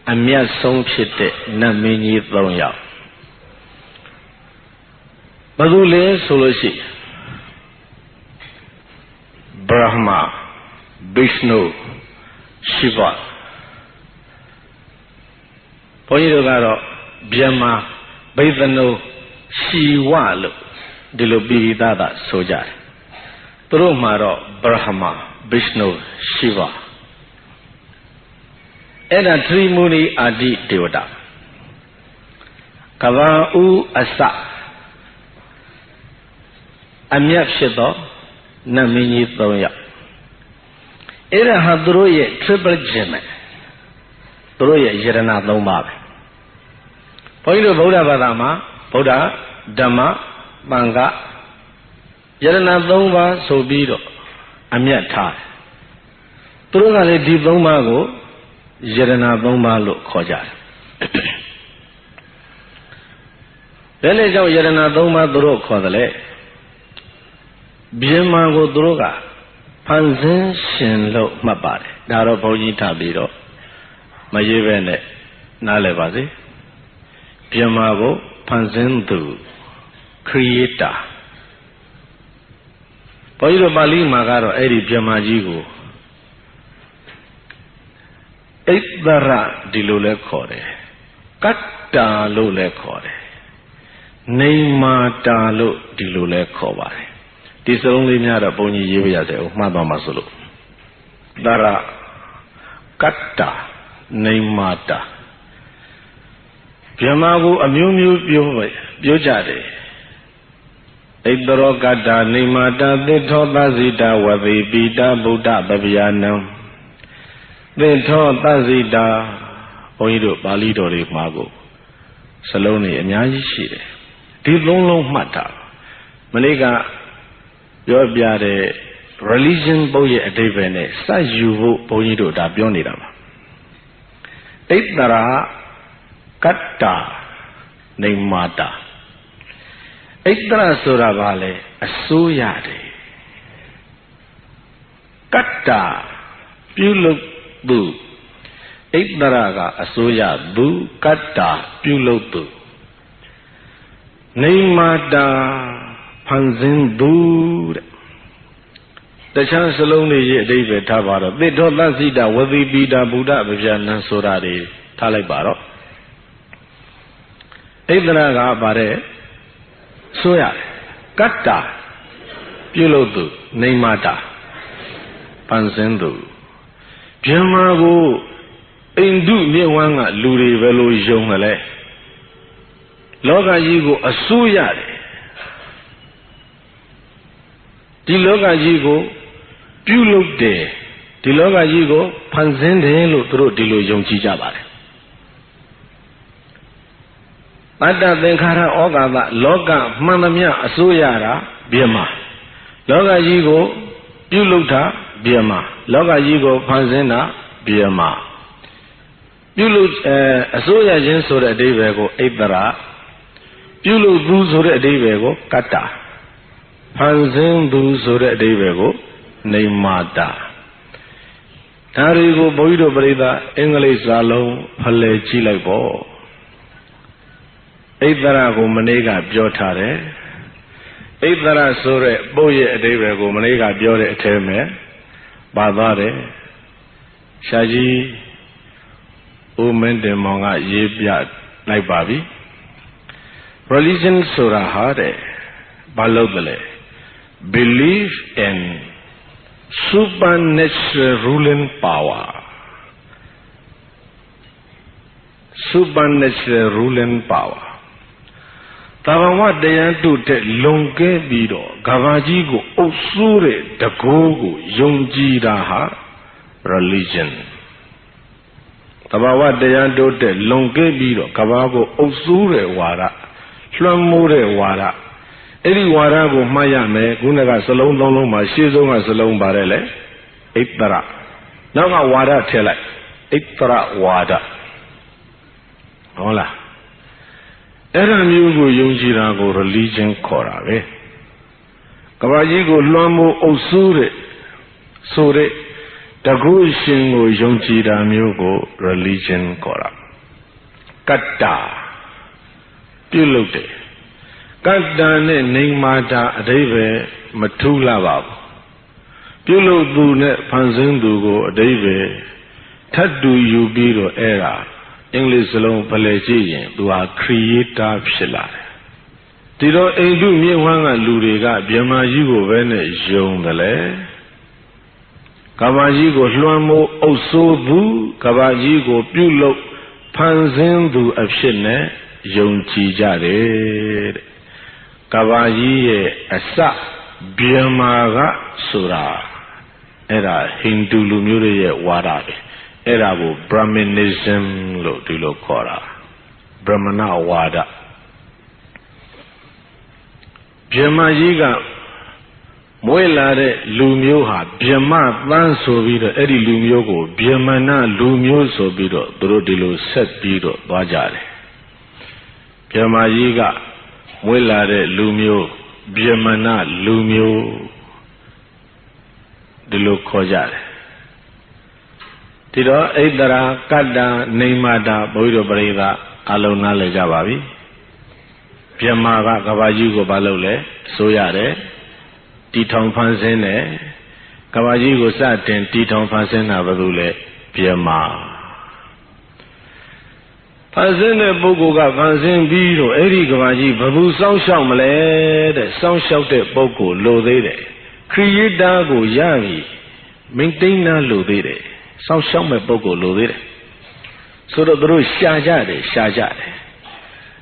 Amya Song Shite Namini Long Yaut Badule Solosi Brahma Vishnu Shiva Poyogaro Brahma Vaidano Shiva Dilobidada Soja Trumaro Brahma Vishnu Shiva Eda Trimuni Adi Devata Kavau Asa Amyak Shido Namini Thoya Era Hadroye Triple Gem Troye Yerana Lomba Point of Buddha Vadama Buddha Dhamma Manga Yerana Lomba Sobido Amyat Thai Trugale Diplomago Yerana Lomba Look Koja Then is our Yerana Lomba Duro Kodale Biemago Droga Panzin Shinlo Mabare Daro Bojita Biro Mayevene Nalevazi Biemago Panzindu Creator Poiro Bali Magaro Eri Biemajigo Eitara Dilule Kore Kata Lule Kore Neima Talo Dilule Kobare This only Nyara Boni Yevia, Madama Sulu. Dara Katta Neimata Piamago Amu Biojade Eidoro Gata Neimata, the Tobazita, Wavi Bida Buddha Babianam. The Tobazita Oido Balido Mago Saloni and Yashi. Dilolo Mata Malega. Your Biade religion boy a devene, Sajuvo Boyido da Bionidam. Eitara Katta Neimata Eitara Suravale Asuyade Katta Puluk Bu Eitaraga Asuya Bu Katta Puluk Bu Neimata Panzin Bud The chance alone is David Tavara. They don't see that Wadi Bida Buddha Vijan Suradi Talibaro. Edraga Bare Soya Katta Pulodu Neimata Panzindu Jamago Indu Niwanga Luri Velo Jongale Loga Yigo Asuyade Diloga Yigo Puluk de Diloga Yigo Panzende Lutro Dilo Yongji Jabare Mata Venkara Ogava Loga Mamamia Asuyara Biema Loga Yigo Pulukta Biema Loga Yigo Panzena Biema Puluk Asuya Jinsura Devego Ebra Puluk Buzura Devego Kata Panzin Buzura Devego Neimata Tarigo Boido Breda English Alone Pale Chilabo Eidarago Manega Biotare Eidara Sore Boye Devego Manega Biore Teme Badare Shaji Umende Monga Yebia Naibabi Religion Surahare Balogale Belief in supernatural ruling power. Supernatural ruling power. Tawawa Dayantu te Longe Bido, Gavajigo, Osure, Dagogo, Yonjiraha, religion. Tawawa Dayantu te Longe Bido, Gavago, Osure Wara, Slamure Wara. Eri Warago Maya me, Gunaga Salon Loma, Shizonga Salon Barele, Itara. Now Wada tell it, Itara Wada. Hola. Era miugo yunjirago religion korave. Kabajigo luamo osure. Sore. Tagu shingo yunjira miugo religion kora. Katta. Pilute. Katta ne ningmata adeve matula babu. Pilutu ne panzindugo adeve. Tadu yubiro era. English alone paleji do a creator pshila. Tiro endu mi wanga luriga biama yigo vene yongale. Kabajigo luamo osobu kabajigo pulo panzindu apshine yongchi jare. Kabaji asa biama sura. Era Hindu lumure warabe. Era bo Brahmanism lo dilo kora. Brahmana wada. Brahma yiga mwela de lumyo ha Brahma tan so bi do edi lumyo ko Brahmana lumyo so bi do duro dilo set bi do twa jare. Brahma yiga mwela de lumyo Brahmana lumyo dilo kho jare. Tiro Aidara, Kada, Neymada, Boido Breda, Alona le Jabavi, Piamaga, Kabajigo Balole, Soyare, Titong Pansene, Kabajigo Satin, Titong Pansena Badule, Piama. Pansene Bogoga, Pansen Biro, Eri Kabaji, Babu Sound Shamale, the Sound Shouted Boko, Lode, Create Dago Yavi, Maintain a Lode. Sound show me boko lode. So the Guru Shaja.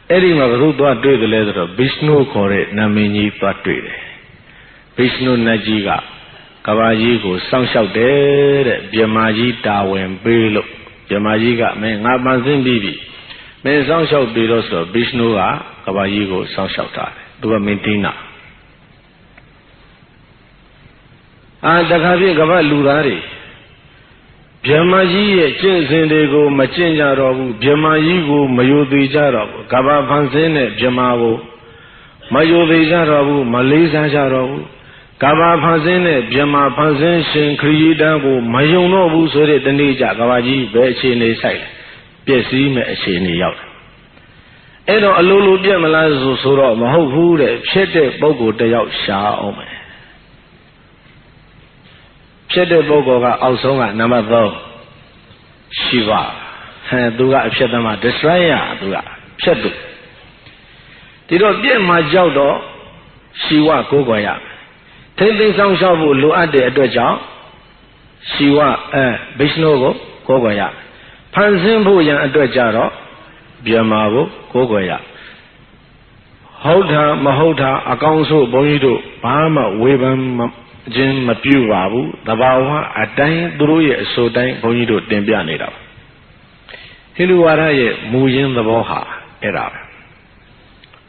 Eddie Maru do the leather of Vishnu Kore Namini Patre. Vishnu Najiga. Kawajigo, Sound shout there, Biamaji Tawen Belo. Biamajiga, men Abazin Bibi. Men Sound shout Belos of Vishnu Kawajigo, Sound shout. Do a mintina. And the Kavi Gava Lurari. Biamaji, Jinsindigo, Machinja Robu, Biamayigo, Mayudija Robu, Gaba Pansene, Biamavo, Mayudija Robu, Malaysia Jarobu, Gaba Pansene, Biama Pansen, Kriidago, Mayonobu, Sore, the Nija, Gavaji, Bechine Sai, Piesi, Machine Yaut. Edo Alulu Biamalazo Soro, Mahoku, Chete, Bogo, the Yaut Sha Ome. Chede Bogoga also number though Shiva Duga Shedama Desraya Duga Shedu. Tiro Bien Majaudo Shiva Gogoya. Taking some shabu Luade Edwaja Shiva Bishnogo Gogoya. Panzimbu Yan Edwajaro Biamago Gogoya. Hota Mahota Akanso Bonido Bahama Weban Jim Mapu Babu, the Bawa, a dime, Druye, so dime, Bonido, Dembianida. Hiluaraye, Muyin the Boha, era.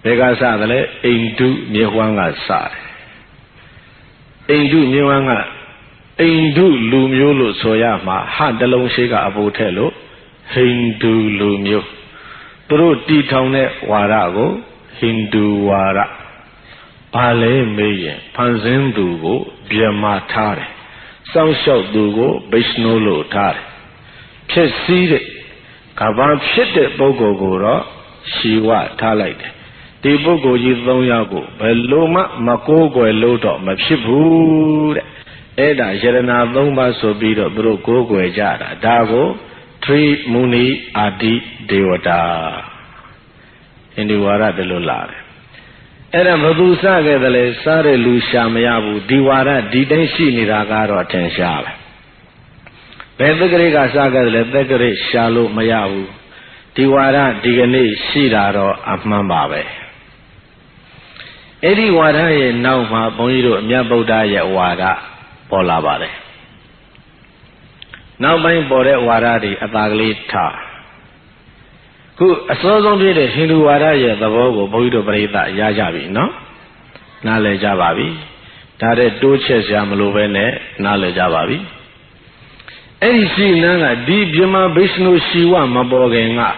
Vegasadale, Indu, Nihuanga Sad. Indu, Niwanga, Indu, Lumiolo, Soyama, Handalong Shega Abotelo, Hindu Lumio. Through Titone, Warago, Hindu Wara. Pale Mayen, Panzin Dugo, Biama Tare, Sound Shout Dugo, Bishnolo Tare. Pet seeded, Kavan Shitted Bogo Gora, Shiwa Talite. The Bogo Yizon Yago, Beloma, Makogo, Loto, Mapshipu, Eda, Jerena, Lomba Sobido, Brogo, Jada, Dago, Tree Muni, Adi, Devata. In the Wara de Lolare. Era Madusa Gadale, Sare Lucia Mayabu, Diwara, Didenshi Niragaro Tenshal. Begrega Saga, Lebegre, Shalo Mayabu, Diwara, Digane, Shiraro, Amambabe. Edi Waraye, Nauma, Bonido, Miabodaya, Wara, Polabare. Now by Bore Waradi, Abagli Ta. Who a song did a Hindu Waraya, the Vogo, Boido Breda, Yajabi, no? Nale Jababi, Tare Duches Yamalovene, Nale Jababi. And see Nana, Deep Yama Bishnu Shiwa Mabogenga.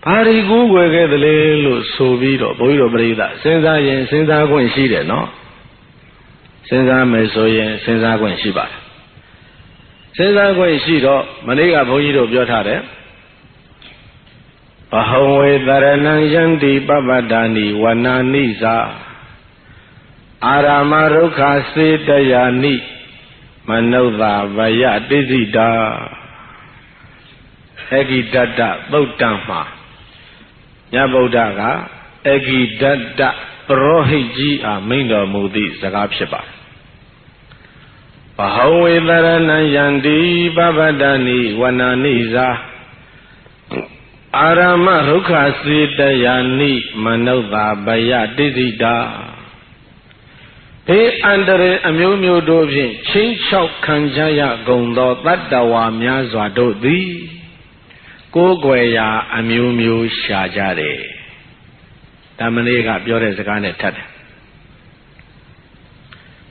ဘာဒီကူးွယ်ခဲ့တယ်လေလို့ဆိုပြီးတော့ဘုန်းကြီးတို့ပရိသတ်စဉ်းစားရင်စဉ်းစားခွင့်ရှိတယ်နော်စဉ်းစားမယ်ဆိုရင်စဉ်းစားခွင့်ရှိပါတယ်စဉ်းစားခွင့်ရှိတော့မနေ့ကဘုန်းကြီးတို့ပြောထားတယ်ဘဟံဝေတရဏံယန္တိပပတ္တာနိဝနာနိသာအာရမရုက္ခစေတယာနိမနုဿာဗယတိစိတာအဂိတတသုတ်တံမှာမြတ်ဗုဒ္ဓကအဂိတတပရောဟိတ်ကြီးအားမိန့်တော်မူသည့်စကားဖြစ်ပါတယ်ဘဟံဝေတရဏံယန္တိပပတ္တာနိဝနာနိသာအာရမရုက္ခစေတယာနိမနုဿာဗယတိစိတာဘေးအန္တရာယ်အမျိုးမျိုးတို့ဖြင့်ချင်းချောက်ခံကြရကုန်သောတတ္တဝါများစွာတို့သည်ကိုးကွယ်ရာအမျိုးမျိုးရှာကြတယ်။ဒါမနေ့ကပြောတဲ့စကားနဲ့ထပ်တယ်။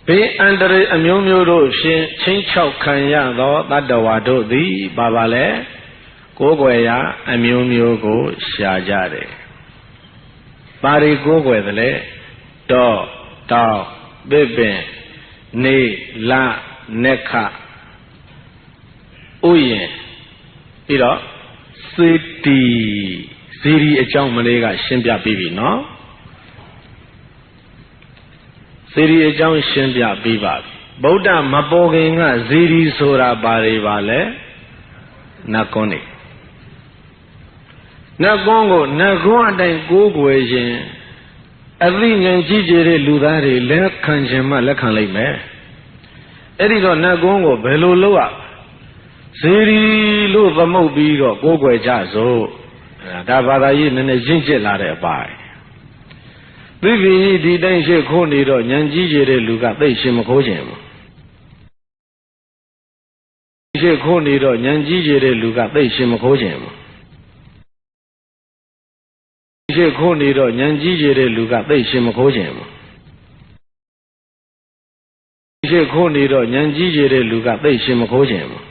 ဘေးအန္တရာယ်အမျိုးမျိုးတို့ဖြင့်ချင်းချောက်ခံရသောတတ္တဝါတို့သည်ပါလဲကိုးကွယ်ရာအမျိုးမျိုးကိုရှာကြတယ်။ပါရီကိုးကွယ်တယ်လေတော့တောင်းပစ်ပင်နေလနက္ခဥယျင်ပြီးတော့စေတီဇီရီအကြောင်းမလေးကရှင်းပြပြီးပြီနော်ဇီရီအကြောင်းရှင်းပြပြီးပါပြီဗုဒ္ဓမပေါ်ခင်ကဇီရီဆိုတာဘာတွေပါလဲနတ်ကွန်းနေနတ်ကွန်းကိုနတ်ကွန်းအတိုင်းကိုးကွယ်ခြင်းအသိဉာဏ်ကြီးကျယ်တဲ့လူသားတွေလက်ခံခြင်းမှလက်ခံလိုက်မယ်အဲ့ဒီတော့နတ်ကုန်းကိုဘယ်လိုလုပ်ရဇေရီလို့သမုတ်ပြီးတော့ကိုးကွယ်ကြစို့ဒါဘာသာရေးနည်းနည်းရင့်ကျက်လာတဲ့အပိုင်းသိပြီဒီတိုင်းရှိခိုးနေတော့ဉာဏ်ကြီးကျယ်တဲ့လူကသိရှင်မခိုးခြင်းဘူးရှိခိုးနေတော့ဉာဏ်ကြီးကျယ်တဲ့လူကသိရှင်မခိုးခြင်းဘူးရှိခိုးနေတော့ဉာဏ်ကြီးကျယ်တဲ့လူကသိရှင်မခိုးခြင်းဘူးရှိခိုးနေတော့ဉာဏ်ကြီးကျယ်တဲ့လူကသိရှင်မခိုးခြင်းဘူး